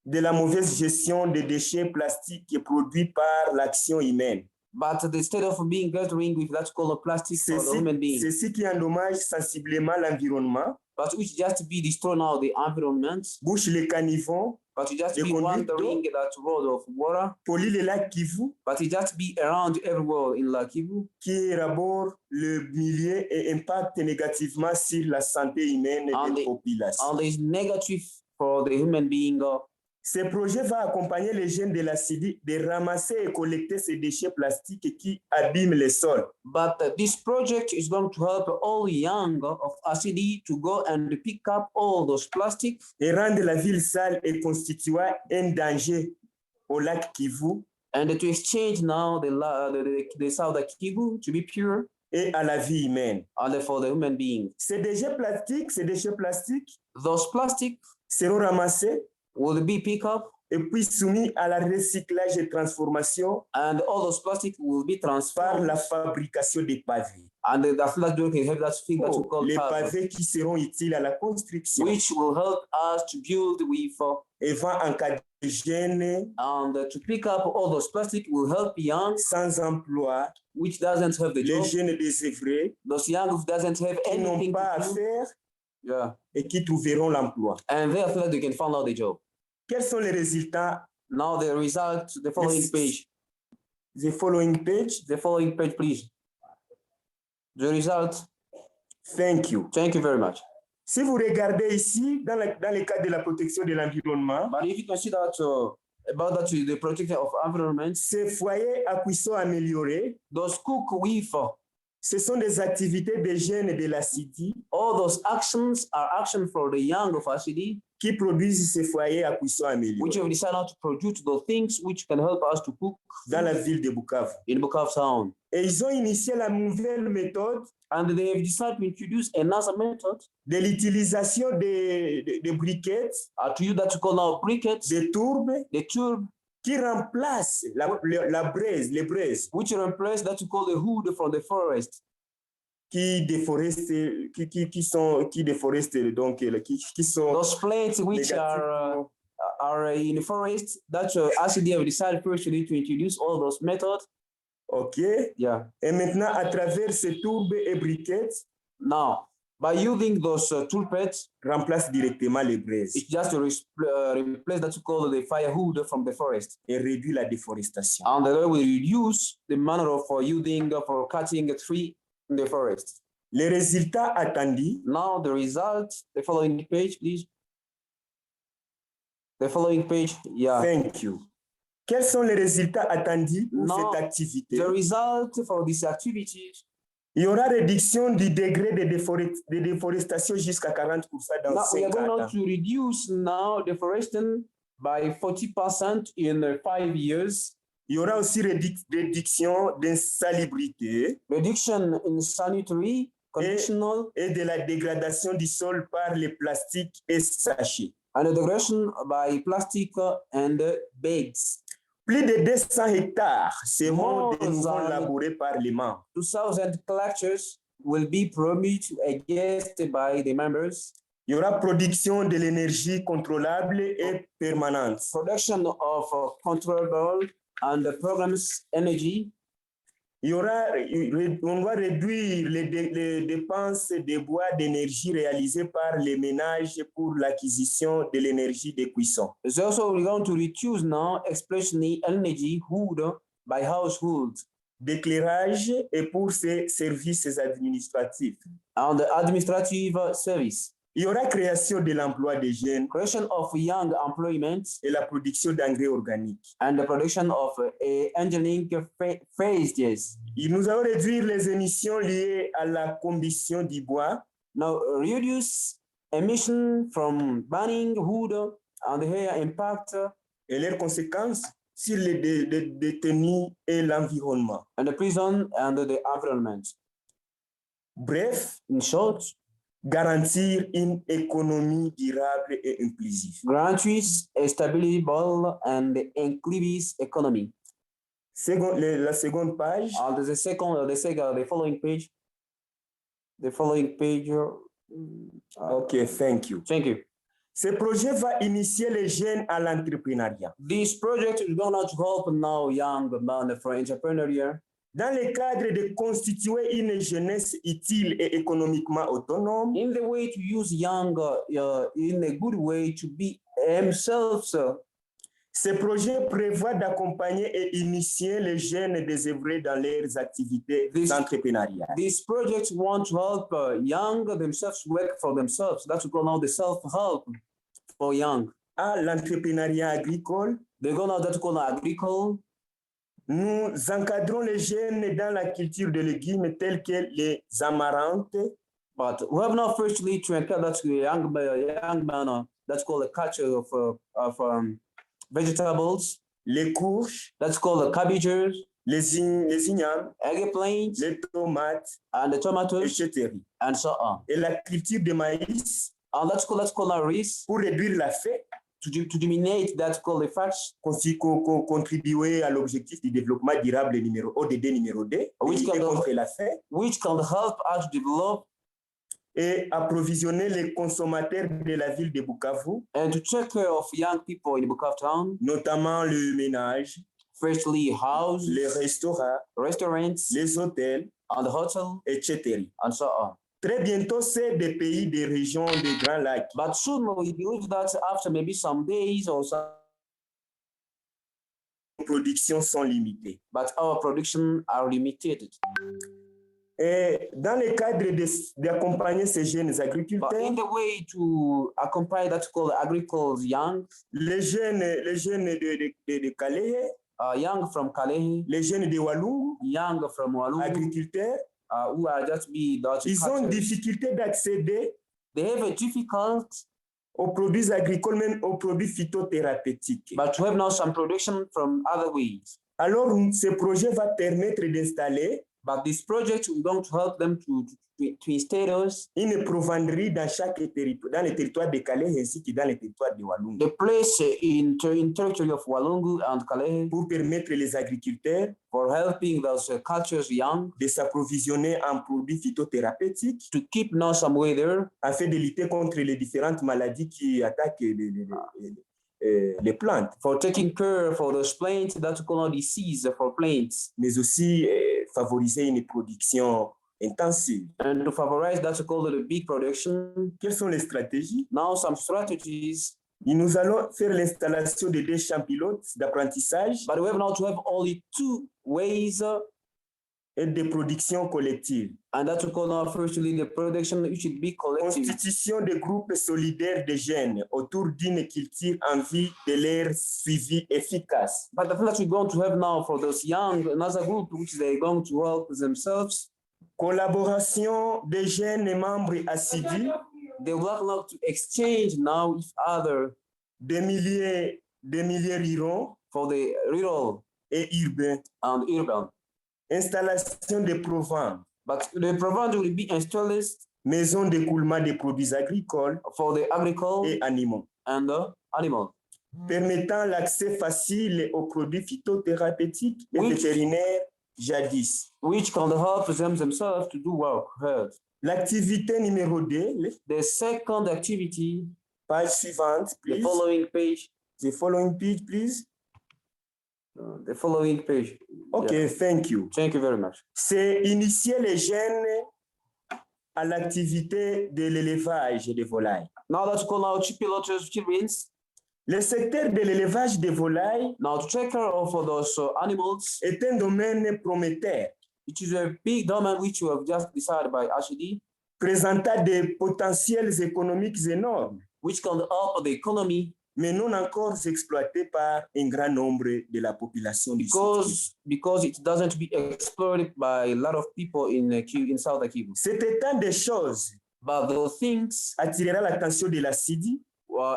de la mauvaise gestion des déchets plastiques produits par l'action humaine. But instead of being gathering with that color plastic for the human being, Ceci qui endommage sensiblement l'environnement, but which just be destroying now the environment, bouche les caniveaux, but it just the be conduit wandering that road of water, pollue le lac Kivu, but it just be around everywhere in Lac Kivu, qui érabore le milieu et impacte négativement sur la santé humaine And des the- populations. and is negative for the human being. Ce projet va accompagner les jeunes de la CIDI de ramasser et collecter ces déchets plastiques qui abîment les sols. But this project is going to help all young of ACD to go and pick up all those plastic Et rendre la ville sale et constituant un danger au lac Kivu and to exchange now the South Kivu to be pure et à la vie humaine. and for the human being. Ces déchets plastiques Those plastic seront ramassés will be picked up et puis soumis à la recyclage et transformation and all those plastic will be par transformed la fabrication des pavés. and the flat can have that thing that we call Les pavement, pavés qui seront utiles à la construction which will help us to build with et vont en cas de gêne, and to pick up all those plastic will help young sans emploi, which doesn't have the les job, jeunes désœuvrés those young who doesn't have qui n'ont anything pas à to do, faire yeah, et qui trouveront l'emploi. and they feel that they can find out the job. Quels sont les résultats? Now the result, the following Yes. page, The following page. the following page, please. The result. Thank you. Thank you very much. Si vous regardez ici, dans le cadre de la protection de l'environnement, But if you consider about that the protection of environment, ces foyers à cuisson améliorés, those cook with ce sont des activités des jeunes de la CIDI all those actions are action for the young of ACD, qui produisent ces foyers à cuisson which améliorés have decided to produce those things which can help us to cook dans la ville de Bukavu. in Bukavu town. Et ils ont initié la nouvelle méthode And they have decided to introduce another method de l'utilisation de briquettes, to use that to call now briquettes, de tourbes, the tube, qui remplacent la braise, les braises which replace that to call the wood from the forest, qui déforestent, qui déforestent, donc qui sont those plants which négatifs. are in the forest. That ACD have decided personally to introduce all those methods. OK. Yeah. Et maintenant, à travers ces tourbes et briquettes, Now, by using those tool pads, remplace directement les braises it's just to replace that to call the firewood from the forest, et réduit la déforestation. and that will reduce the manner of using for cutting a tree in the forest. Les résultats attendus Now the result, the following page, please. The following page, yeah. Thank you. Quels sont les résultats attendus pour Non, cette activité? The result for this activity, Il y aura réduction du degré de déforestation jusqu'à 40% dans now we are 5 going ans. now to reduce now deforestation by 40% in 5 years. Il y aura aussi réduction d'insalubrité Reduction in sanitary, conditional, et de la dégradation du sol par les plastiques et sachets. and degradation by plastic and bags. Plus de 200 hectares seront More de nouveau than- labourés par les membres. 2,000 collectors will be permitted against by the members. Il y aura production de l'énergie contrôlable et permanente. Production of controllable and programs energy. Il y aura, on va réduire les dépenses de bois d'énergie réalisées par les ménages pour l'acquisition de l'énergie de cuisson. It's also we're going to reduce now, especially energy wood by household D'éclairage et pour ces services administratifs. and the administrative service. Il y aura création de l'emploi des jeunes Creation of young employment et la production d'engrais organiques. and the production of engineering phases. Nous allons réduire les émissions liées à la combustion du bois Now, reduce emission from burning wood and the air impact et leurs conséquences. sur les détenus et l'environnement. and the prison and the environment. Bref, In short, garantir une économie durable et inclusive. guarantees a stable and inclusive economy. La seconde page, The following page. The following page. ok, thank you. Thank you. Ce projet va initier les jeunes à l'entrepreneuriat. This project is going to help now young men for entrepreneurial Dans le cadre de constituer une jeunesse utile et économiquement autonome, in the way to use young in a good way to be themselves. ce projet prévoit d'accompagner et initier les jeunes désœuvrés dans leurs activités d'entrepreneuriat. This project want to help young themselves work for themselves. That's called now the self-help for young. À l'entrepreneuriat agricole, They're gonna that's called agricole. nous encadrons les jeunes dans la culture de légumes tels que les amarantes, But we have now firstly to encourage that young man that's called a culture of vegetables. les courges, That's called the cabbages, les ignames, eggplants, les tomates, and the tomatoes, etc. and so on. Et la culture de maïs And that's called a rice pour réduire la faim, to eliminate that's called the fats, contribuer à l'objectif du développement durable numéro ODD numéro 2, lutter contre la faim, which can help us develop et approvisionner les consommateurs de la ville de Bukavu, and to take care of young people in Bukavu town. notamment le ménage, Firstly, house, les restaurants, restaurants, les hôtels, and the hotel, etc. and so on. Très bientôt, c'est des pays des régions des Grands Lacs. But soon we believe that after maybe some days or some, Nos productions sont limitées. but our production are limited. Et dans le cadre d'accompagner ces jeunes But agriculteurs, in the way to accompany that called agriculture young, les jeunes de Calais, young from Kalehe, les jeunes de Walungu, young from Walungu, agriculteurs, who are just be Dutch ils ont une cultures. difficulté d'accéder They have a difficult, aux produits agricoles, même aux produits phytothérapeutiques. but we have now some production from other ways. Alors, ce projet va permettre d'installer But this project is going to help them to install us une provanderie dans chaque territoire, dans les territoires de Calais ainsi que dans les territoires de Walungu, the place in territory of Walungu and Kalehe pour permettre les agriculteurs for helping those cultures young de s'approvisionner en produits phytothérapeutiques to keep now some way there afin de lutter contre les différentes maladies qui attaquent les plantes, for taking care for those plants that's called disease for plants mais aussi favoriser une production intensive. and to favorize that's called the big production. Quelles sont les stratégies? Now some strategies, Nous allons faire l'installation de 2 champs pilotes d'apprentissage but we have now to have only 2 ways et de production collective. and that's called now firstly the production which should be collective. Constitution de groupes solidaires de jeunes autour d'une culture en vue de leur suivi efficace. But the thing that we're going to have now for those young, another group which they're going to help themselves, Collaboration des jeunes membres assidus, they will now to exchange now with other des milliers ruraux for the rural et urbains. and urban. Installation de provents, But the provider will be installed maisons d'écoulement des produits agricoles for the agriculture et animaux, and the animal, permettant l'accès facile aux produits phytothérapeutiques et Oui. vétérinaires jadis. which can help them themselves to do work. Heard. L'activité numéro 2, The second activity, page suivante, the please. following page, The following page, please. the following page. Okay, Yeah. thank you. Thank you very much. C'est initier les jeunes à l'activité de l'élevage des volailles. Now that's called now pilots, children. Le secteur de l'élevage des volailles Now to take care of those animals, est un domaine prometteur, it is a big domain which you have just decided by HID, présentant des potentiels économiques énormes, which can help the economy mais non encore exploités par un grand nombre de la population du sud. because it doesn't be exploited by a lot of people in South Kivu. Cet état des choses But those things attirera l'attention de la CIDI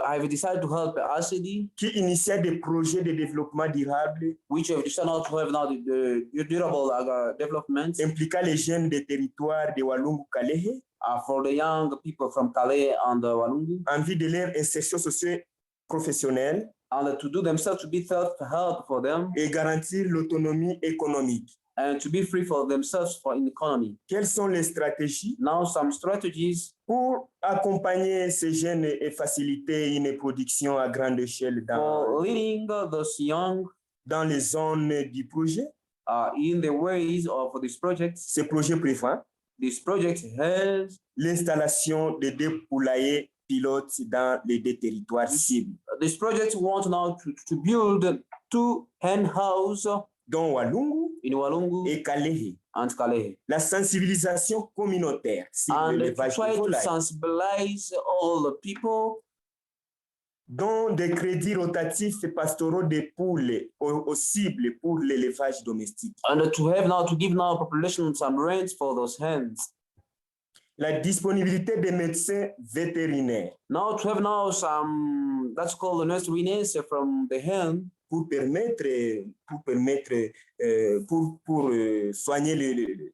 have decided to help ACD, qui initia des projets de développement durable which have decided now to have now the durable development impliquant les jeunes des territoires de Walungu-Kalehe for the young people from Calais and Walungu, en vue de leur insertion socio-professionnelle and to do themselves to be self-help for them et garantir l'autonomie économique. and to be free for themselves for in economy. Quelles sont les stratégies Now some strategies pour accompagner ces jeunes et faciliter une production à grande échelle for leading those young dans les zones du projet? in the ways of this project. Ce projet prévoit This project has l'installation de 2 poulaillers pilotes dans les 2 territoires cibles, this project wants now to build 2 hen houses dont Walungu in Walungu et Kalehe. and Calais, La sensibilisation communautaire sur and to l'élevage try de to volailles, sensibilize all the people, dont des crédits rotatifs et pastoraux des poules aux cibles pour l'élevage domestique. and to have now to give now population some rent for those hens. La disponibilité des médecins vétérinaires Now to have now some that's called the nursery nurse from the hen pour soigner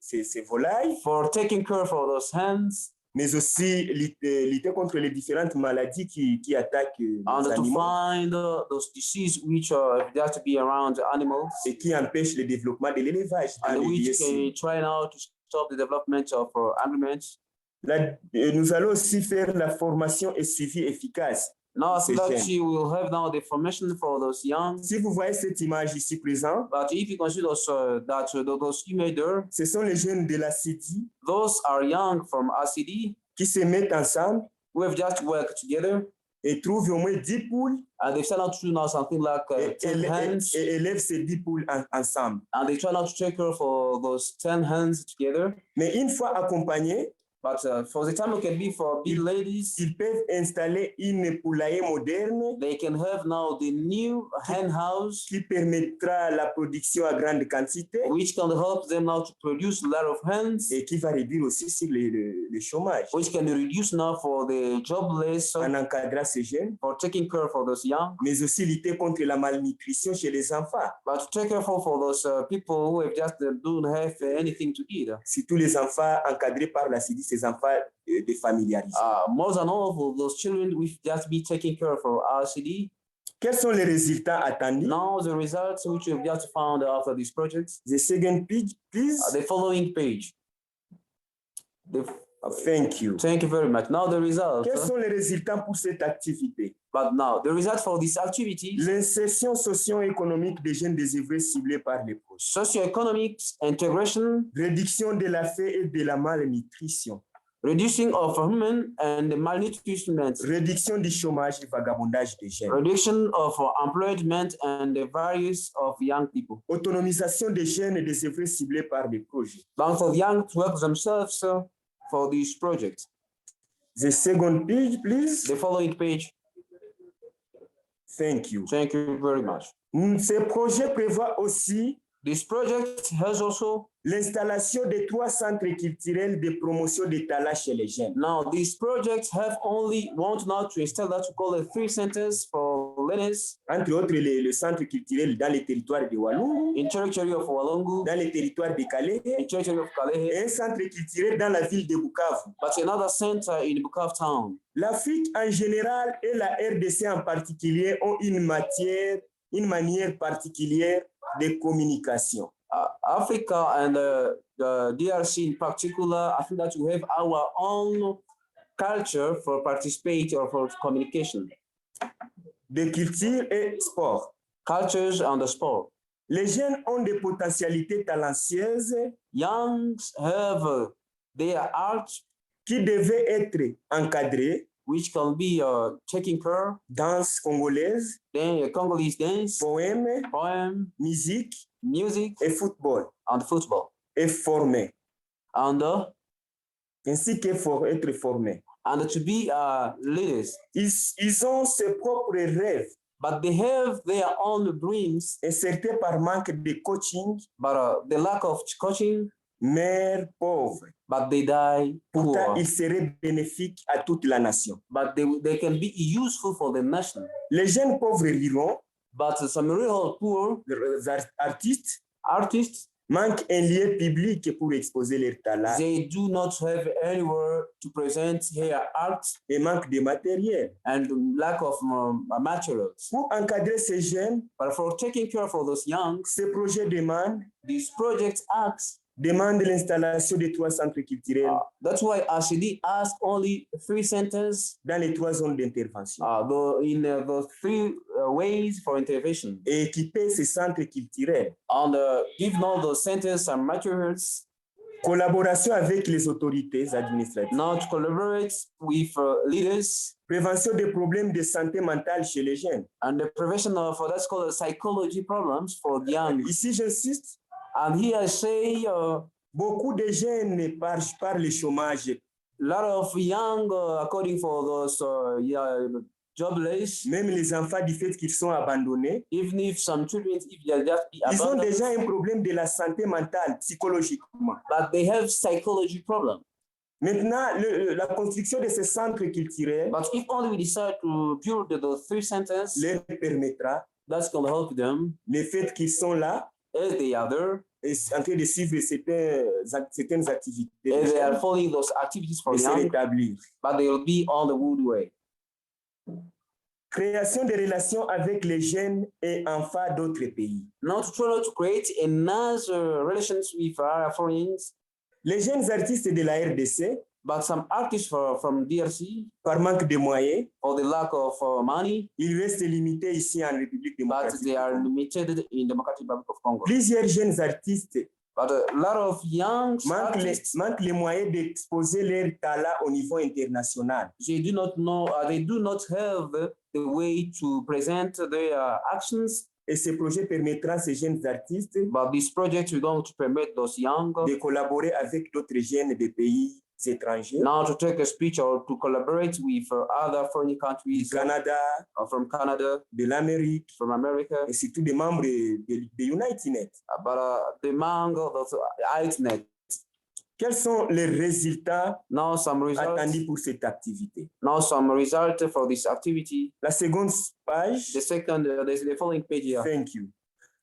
ces volailles, for taking care for those hens, mais aussi lutter contre les différentes maladies qui attaquent les and to animaux find those diseases which have to be around animals, et qui empêchent le développement de l'élevage dans and les lieux which cibles. can try now to stop the development of agreements. Nous allons aussi faire la formation et suivi efficace. Now C'est after that gen. you will have now the formation for those young. Si vous voyez cette image ici présente, But if you consider those images there, ce sont les jeunes de la CIDI those are young from ACD qui se mettent ensemble who have just worked together, et trouvent au moins 10 poules and they've started to do now something like 10 hens, et élèvent ces 10 poules ensemble. and they try now to take care for those 10 hens together. Mais une fois accompagnés, But for the time it can be for big ladies, ils peuvent installer une poulailler moderne they can have now the new hen house, qui permettra la production à grande quantité which can help them now to produce a lot of hens, et qui va réduire aussi sur le chômage which can reduce now for the jobless, en encadrant ces jeunes, for taking care for those young, mais aussi lutter contre la malnutrition chez les enfants, but to take care for those people who have just don't have anything to eat. surtout les enfants encadrés par la CIDI, ces enfants défamiliarisés. More than all of those children, we've just be taking care for RCD. Quels sont les résultats attendus? Now the results which we've just found after this project, The second page, please. the following page. Thank you. Thank you very much. Now the results. Quels sont les résultats pour cette activité? But now the result for this activity, L'insertion socio-économique des jeunes désœuvrés ciblés par les projets. socioeconomic integration, Réduction de la faim et de la malnutrition. reducing of human and malnutrition, Réduction du chômage et vagabondage des jeunes. reduction of employment and the values of young people. Autonomisation des jeunes et désœuvrés ciblés par les projets. Now for young to help themselves for this project. The second page, please. The following page. Thank you. Thank you very much. Ce projet prévoit aussi This project has also l'installation de 3 centres culturels de promotion des talents chez les jeunes. now these projects have only want now to install that we call it 3 centers for learners Entre autres, le centre culturel dans les territoires de Walungu, in territory of Walungu, dans les territoires de Calais, in territory of Calais, et un centre culturel dans la ville de Bukavu. but another center in Bukavu town. L'Afrique en général et la RDC en particulier ont une manière particulière de communication. Africa and the DRC in particular, I think that we have our own culture for participate or for communication. De culture et sport. Cultures and the sport. Les jeunes ont des potentialités talentueuses Youngs have their art, qui devaient être encadrées, which can be taken care, danse congolaise, then Congolese dance, poème, poem, musique music, et football, and football. et formés, And ainsi que être formés. to be leaders. Ils ont ses propres rêves, But they have their own dreams, et par manque de coaching, but the lack of coaching, mères pauvres, but they die Pourtant, poor. ils seraient bénéfiques à toute la nation. But they can be useful for the nation. Les jeunes pauvres riront, But some real poor les artistes artists, manquent un lieu public pour exposer leurs talents they do not have anywhere to present their art et manquent de matériel. and lack of materials. Pour encadrer ces jeunes, But for taking care for those young, ces projets these projects acts. demandent l'installation de 3 centres culturels That's why AHIABGA asked only 3 centers dans les 3 zones d'intervention in those 3 ways for intervention. et équiper ces centres culturels. And give now those centers some materials Collaboration avec les autorités administratives. now to collaborate with leaders Prévention des problèmes de santé mentale chez les jeunes. and the prevention of that's called psychology problems for the young. Ici, j'insiste, And here I say beaucoup de jeunes par le chômage, a lot of young, according for those jobless, même les enfants du fait qu'ils sont abandonnés, even if some children, if they are just be ils ont abandoned, déjà un problème de la santé mentale psychologiquement. but they have psychology problem. Maintenant, la construction de ces centres culturels But if only we decide to build those 3 centers, leur permettra, that's going to help them le fait qu'ils sont là, as they are there, et en train de suivre certaines activités, as they are following those activities for de se young, rétablir. but they will be on the good way. Création de relations avec les jeunes et enfants d'autres pays. Now to try to create another relations with our foreigners, Les jeunes artistes de la RDC, but some artists from DRC, par manque de moyens, for the lack of money, ils restent limités ici en République but démocratique. they are limited in Democratic Republic of Congo. Plusieurs jeunes artistes But a lot of young artists, manquent les moyens d'exposer leur talent au niveau international. they do not know, they do not have the way to present their actions. Et ce projet permettra à ces jeunes artistes But this project is going to permit those young de collaborer avec d'autres jeunes des pays étrangers, now to take a speech or to collaborate with other foreign du countries Canada, from Canada, de l'Amérique, from America, et surtout des membres de UnityNet. but the among those ITNet. Quels sont les résultats Now some results. attendus pour cette activité? Now some result for this activity. La seconde page. The second, the following page here. Thank you.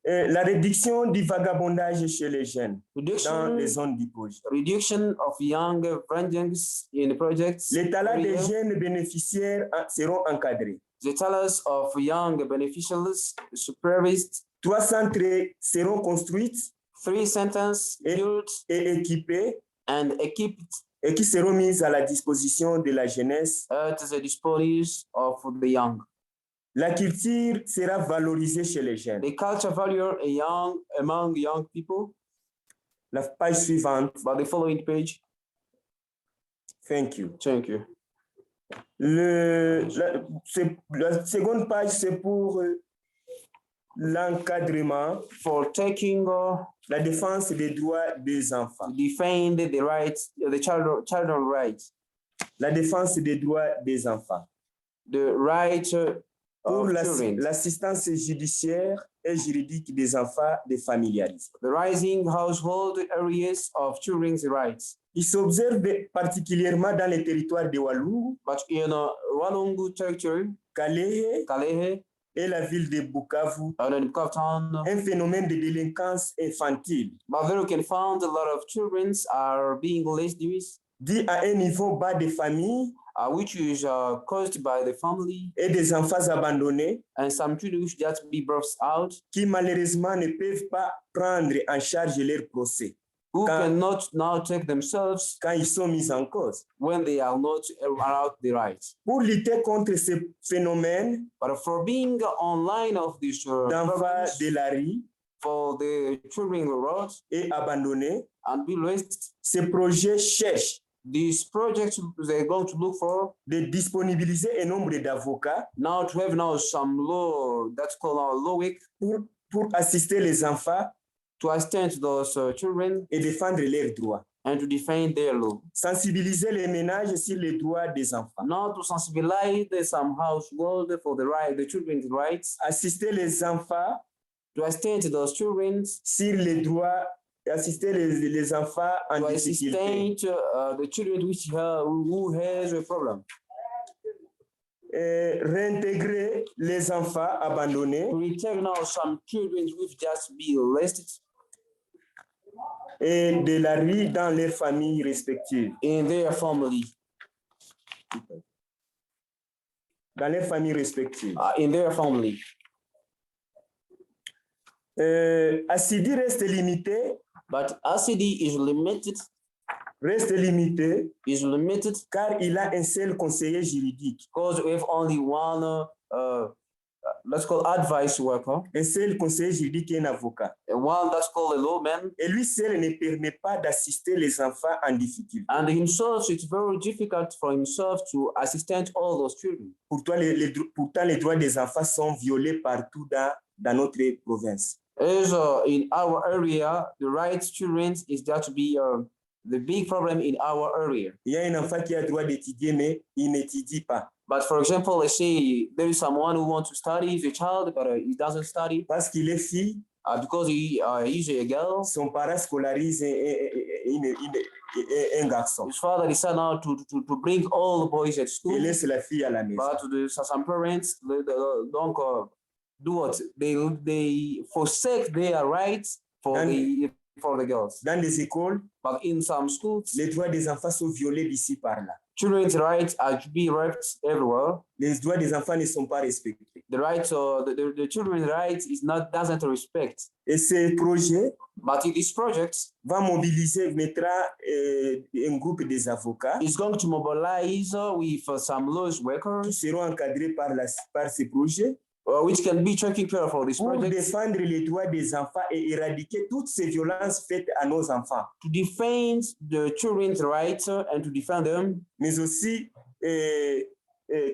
La réduction du vagabondage chez les jeunes dans les zones du projet. Reduction of young vendors in the projects. Les talents des jeunes bénéficiaires seront encadrés. The talents of young beneficiaries supervised. 3 centres seront construits 3 centers built et équipés and equipped et qui seront mises à la disposition de la jeunesse. at the disposal of the young. La culture sera valorisée chez les jeunes. The culture value among young people. La page suivante. But the following page. Thank you. Thank you. La seconde page, c'est pour l'encadrement, for taking la défense des droits des enfants. Defend the rights, the child rights. La défense des droits des enfants. The right pour of children. l'assistance judiciaire et juridique des enfants défamilialisés. The rising household areas of children's rights. Il s'observe particulièrement dans les territoires de Walungu, But in Walungu territory, Kalehe et la ville de Bukavu, un phénomène de délinquance infantile. But there you can find a lot of children are being laced with, dû à un niveau bas de famille, which is caused by the family, et des enfants abandonnés, and some children which just be brought out, qui malheureusement ne peuvent pas prendre en charge leur procès who cannot now take themselves quand ils sont mis en cause. when they are not allowed the rights. Pour lutter contre ce phénomène But for being online of this d'enfants de la rue for the children road et abandonnés, and be lost, ce projet cherche these projects they're going to look for de disponibiliser un nombre d'avocats now to have now some law that's called law week pour assister les enfants to assist those children et défendre leurs droits. and to defend their law. Sensibiliser les ménages sur les droits des enfants. Now to sensibilize some household for the children's rights, Assister les enfants to assist those children sur les droits assister les enfants en to difficulté. assist the children who has a problem, Réintégrer les enfants abandonnés to return now some children who've just been arrested et de la rue dans leurs familles respectives. in their family, Dans leurs familles respectives. in their family. Assidi reste limité, But ACD reste limité is limited car il a un seul conseiller juridique, because we have only one, let's call advice worker, un seul conseiller juridique et un avocat. and one that's called a lawman. Et lui seul ne permet pas d'assister les enfants en difficulté. And himself, it's very difficult for himself to assist all those children. Pourtant, les droits des enfants sont violés partout dans notre province. As in our area, the rights children is that to be the big problem in our area. Il y a un enfant qui a droit d'étudier, mais il n'étudie pas. But for example, let's say there is someone who wants to study, he's a child, but he doesn't study Parce qu'il est fille, because he's a girl. son parent scolarise un garçon. His father decided now to bring all the boys at school, Il laisse la fille à la maison. but some parents don't do what they forsake their rights for the girls. Dans les écoles, But in some schools, les droits des enfants sont violés d'ici par là. children's rights are to be raped everywhere. Les droits des enfants ne sont pas respectés. The rights of the children's rights doesn't respect. Et ce projet But in this project, mettra un groupe des avocats it's going to mobilize with some laws qui workers, seront encadrés par ce projet which can be taking care for this pour project, défendre les droits des enfants et éradiquer toutes ces violences faites à nos enfants. to defend the children's rights and to defend them, Mais aussi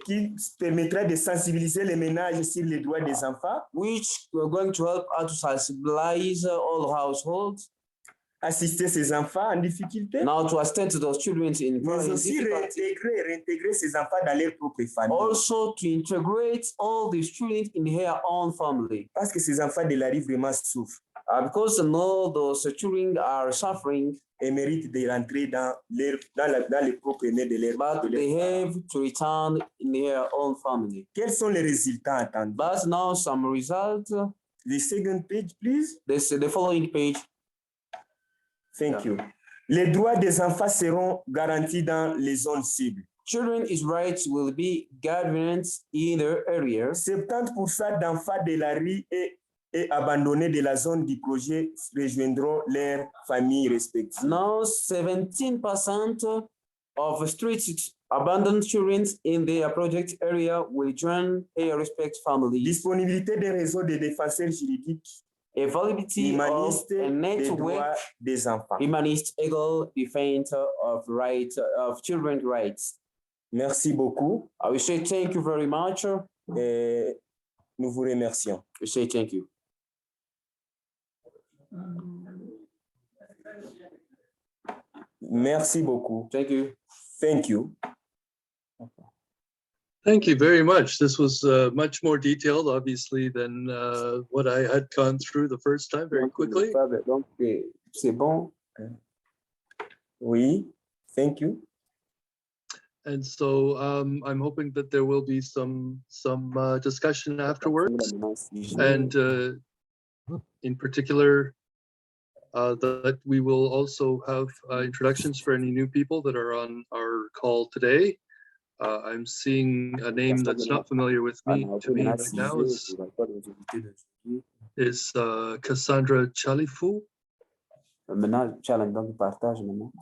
qui permettra de sensibiliser les ménages sur les droits des enfants, which are going to help us to sensibilize all households, assister ces enfants en difficulté, now to assist to those children in mais aussi difficulty. réintégrer ces enfants dans leur propre famille. Also to integrate all these children in their own family. Parce que ces enfants de la rue vraiment souffrent Because no, those children are suffering, et méritent de rentrer dans les propres nez de leur but they have to return in their own family. Quels sont les résultats attendus? But now some results. The second page, please. The following page. Thank you. Les droits des enfants seront garantis dans les zones cibles. Children's rights will be governed in their areas. 70% d'enfants de la rue et abandonnés de la zone du projet rejoindront leurs familles respectives. Now 17% of street abandoned children in their project area will join their respective families. Disponibilité des réseaux de défenseurs juridiques Availability of humanistes a des network droits des enfants. humanist equal defense of rights of children's rights. Merci beaucoup. I will say thank you very much. Et nous vous remercions. We say thank you. Merci beaucoup. Thank you. Thank you. Thank you very much. This was much more detailed, obviously, than what I had gone through the first time very quickly. Donc, c'est bon. Oui, thank you. And so I'm hoping that there will be some discussion afterwards, and in particular, that we will also have introductions for any new people that are on our call today. I'm seeing a name that's not familiar with me right now. Is Cassandra Chalifu. Maintenant, challenge donc partage maintenant.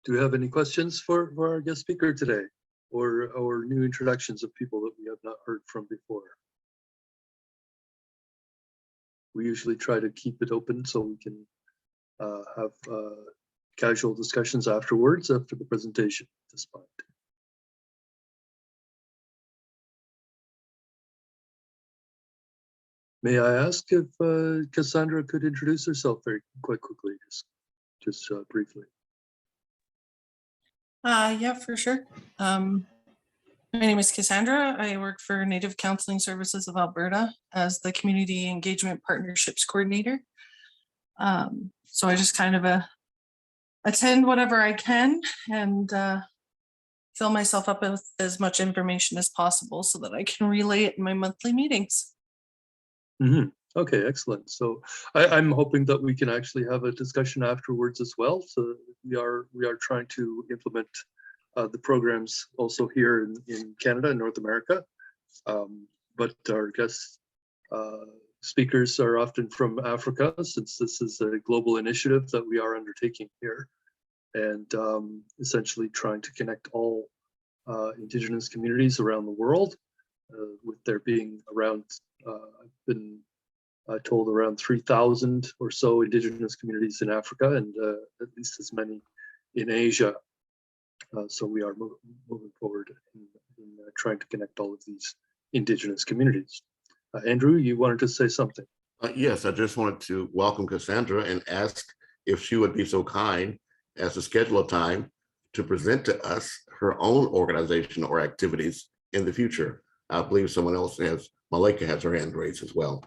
Do you have any questions for our guest speaker today, or new introductions of people that we have not heard from before? We usually try to keep it open so we can have casual discussions afterwards after the presentation at this point. May I ask if Cassandra could introduce herself quite quickly, just briefly. Yeah, for sure. My My name is Cassandra. I work for Native Counseling Services of Alberta as the Community Engagement Partnerships Coordinator. So I just kind of attend whatever I can and fill myself up with as much information as possible so that I can relay it in my monthly meetings. Okay, excellent. So I'm hoping that we can actually have a discussion afterwards as well. So we are trying to implement the programs also here in Canada and North America. But our guest speakers are often from Africa, since this is a global initiative that we are undertaking here, and essentially trying to connect all Indigenous communities around the world, with there being around, I've been told around 3,000 or so Indigenous communities in Africa, and at least as many in Asia. So we are moving forward in trying to connect all of these Indigenous communities. Andrew, you wanted to say something? Yes, I just wanted to welcome Cassandra and ask if she would be so kind as to schedule a time to present to us her own organization or activities in the future. I believe someone else has, Malika has her hand raised as well.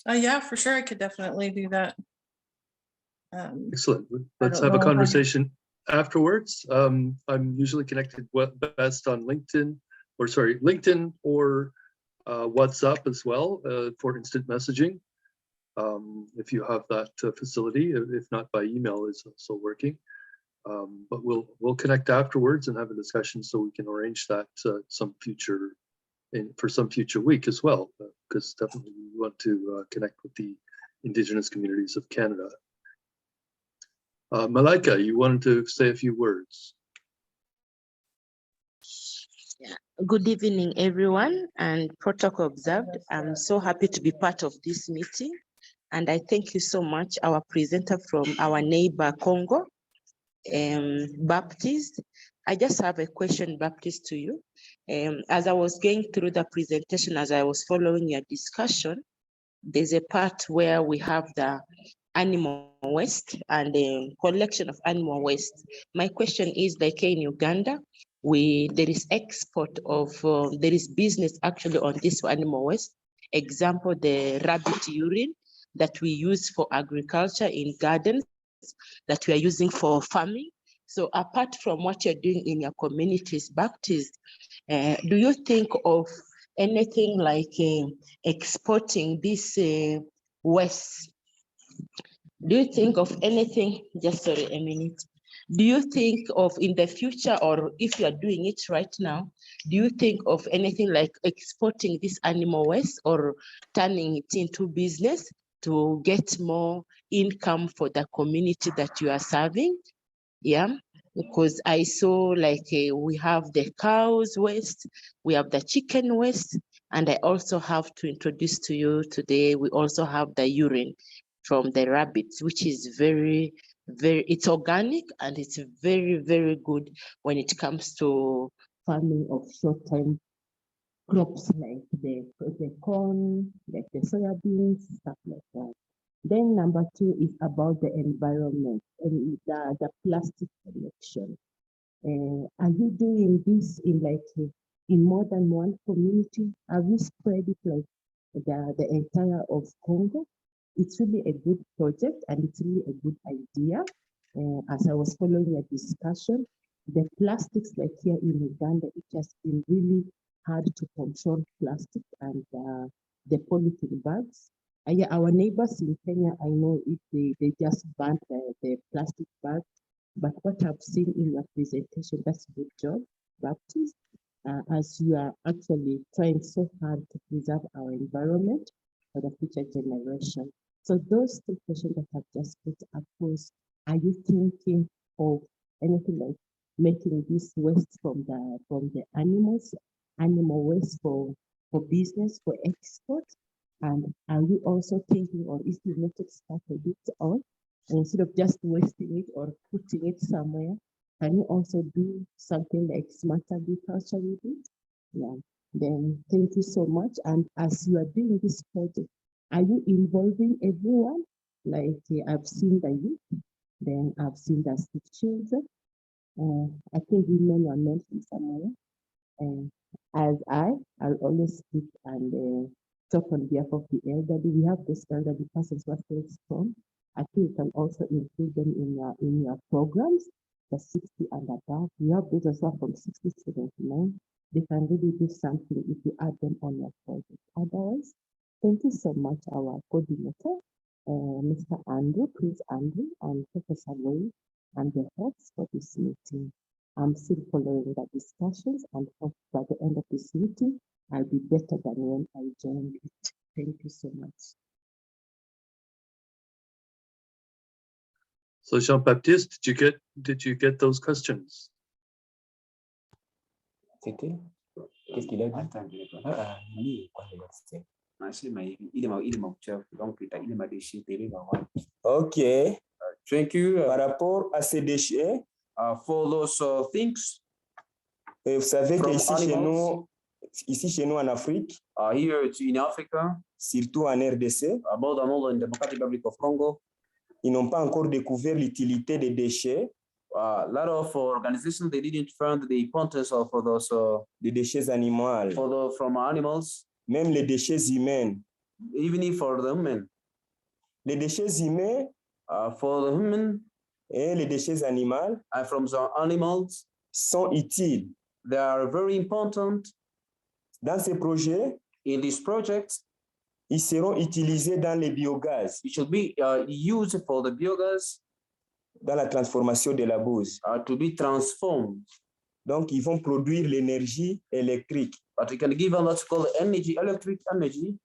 Yeah, for sure. I could definitely do that. Excellent. Let's have a conversation afterwards. I'm usually connected best on LinkedIn or WhatsApp as well for instant messaging. If you have that facility, if not by email is also working. But we'll connect afterwards and have a discussion so we can arrange that for some future week as well, because definitely we want to connect with the Indigenous communities of Canada. Malika, you wanted to say a few words. Yeah. Good evening, everyone, and protocol observed. I'm so happy to be part of this meeting, and I thank you so much, our presenter from our neighbor Congo, Baptiste. I just have a question, Baptiste, to you. As I was going through the presentation, as I was following your discussion, there's a part where we have the animal waste and the collection of animal waste. My question is, like in Uganda, there is export of, there is business actually on this animal waste. Example, the rabbit urine that we use for agriculture in gardens, that we are using for farming. So apart from what you're doing in your communities, Baptist, do you think of anything like exporting this waste? Do you think of anything, just sorry, a minute. Do you think of in the future, or if you are doing it right now, do you think of anything like exporting this animal waste or turning it into business to get more income for the community that you are serving? Yeah, because I saw like we have the cows waste, we have the chicken waste, and I also have to introduce to you today, we also have the urine from the rabbits, which is it's organic and it's very, very good when it comes to farming of short-term crops like the corn, like the soybeans, stuff like that. Then number 2 is about the environment and the plastic collection. Are you doing this in more than one community? Have you spread it like the entire of Congo? It's really a good project and it's really a good idea. As I was following a discussion, the plastics like here in Uganda, it has been really hard to control plastic and the polythene bags. Yeah, our neighbors in Kenya, I know if they just banned the plastic bags, but what I've seen in your presentation, that's a good job, Baptiste, as you are actually trying so hard to preserve our environment for the future generation. So those 2 questions that I've just put across, are you thinking of anything like making this waste from the animals, animal waste for business, for export? And are you also thinking, or is the method started it on, instead of just wasting it or putting it somewhere, can you also do something like smart agriculture with it? Yeah. Then thank you so much. And as you are doing this project, are you involving everyone? Like I've seen the youth, then I've seen the sick children. I think women were mentioned somewhere. As I'll always speak and talk on behalf of the elderly. We have those elderly persons who are still strong. I think you can also include them in your programs, the 60 and above. We have those as well from 60 to 79. They can really do something if you add them on your project. Otherwise, thank you so much, our coordinator, Mr. Andrew, Prince Andrew, and Professor Loy, and the hosts for this meeting. I'm still following the discussions and hope by the end of this meeting, I'll be better than when I joined it. Thank you so much. So Jean-Baptiste, did you get those questions? C'était qu'est-ce qu'il a dit? Attends, Ok. Thank you. Par rapport à ces déchets, For those things, vous savez From qu'ici animals. chez nous en Afrique, here in Africa, surtout en RDC, about in the Democratic Republic of Congo, ils n'ont pas encore découvert l'utilité des déchets, a lot of organizations, they didn't find the importance of those des déchets animaux, from animals, même les déchets humains. even if for the human. Les déchets humains For the human et les déchets animaux and from the animals, sont utiles. they are very important. Dans ces projets, In this project, ils seront utilisés dans les biogaz, it should be used for the biogas dans la transformation de la bouse. to be transformed. Donc, ils vont produire l'énergie électrique But it can give us what's called energy, electric energy,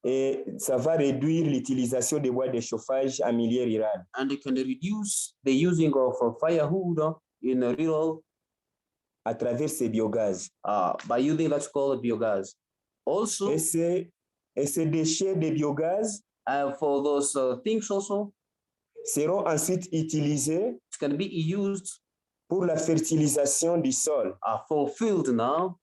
et ça va réduire l'utilisation des bois de chauffage en milieu rural. and it can reduce the using of firewood in a rural à travers ces biogaz. by using that's called biogas. Also, Et ces déchets de biogaz for those things also, seront ensuite utilisés it can be used pour la fertilisation du sol for field now,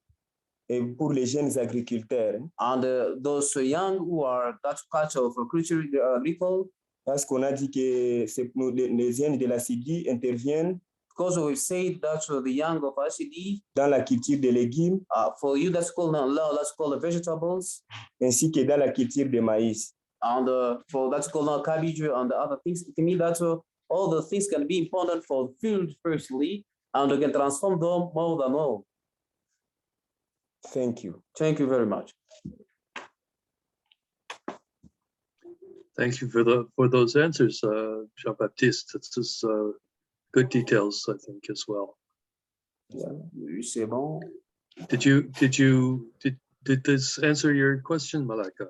et pour les jeunes agriculteurs. and those young who are that culture for culture people, Parce qu'on a dit que les jeunes de la CIDI interviennent because we say that the young of ICD, dans la culture des légumes for you that's called now, that's called vegetables, ainsi que dans la culture de maïs. and for that's called now cabbage and the other things. It means that all the things can be important for field firstly, and we can transform them more than all. Thank you. Thank you very much. Thank you for those answers, Jean-Baptiste. This is good details, I think, as well. Oui, c'est bon. Did this answer your question, Malaka?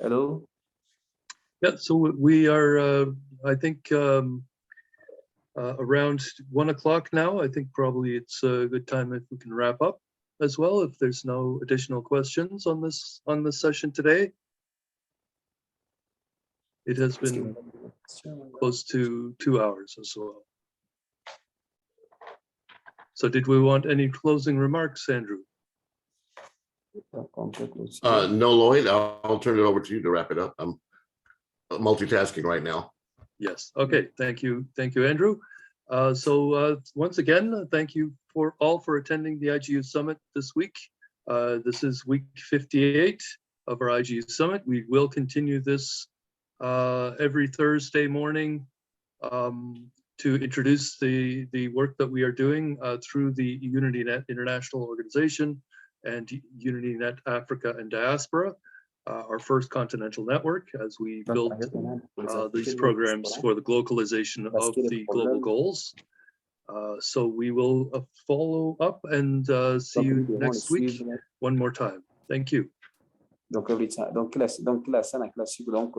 Hello. Yeah, so we are, I think, around 1 o'clock now. I think probably it's a good time if we can wrap up as well, if there's no additional questions on this session today. It has been close to 2 hours as well. So did we want any closing remarks, Andrew? No, Lloyd, I'll turn it over to you to wrap it up. I'm multitasking right now. Yes. Okay. Thank you. Thank you, Andrew. So once again, thank you all for attending the IGU Summit this week. This is week 58 of our IGU Summit. We will continue this every Thursday morning to introduce the work that we are doing through the UnityNet International Organization and UnityNet Africa and Diaspora, our first continental network, as we build these programs for the globalization of the global goals. So we will follow up and see you next week one more time. Thank you. Donc, la scène classique, donc,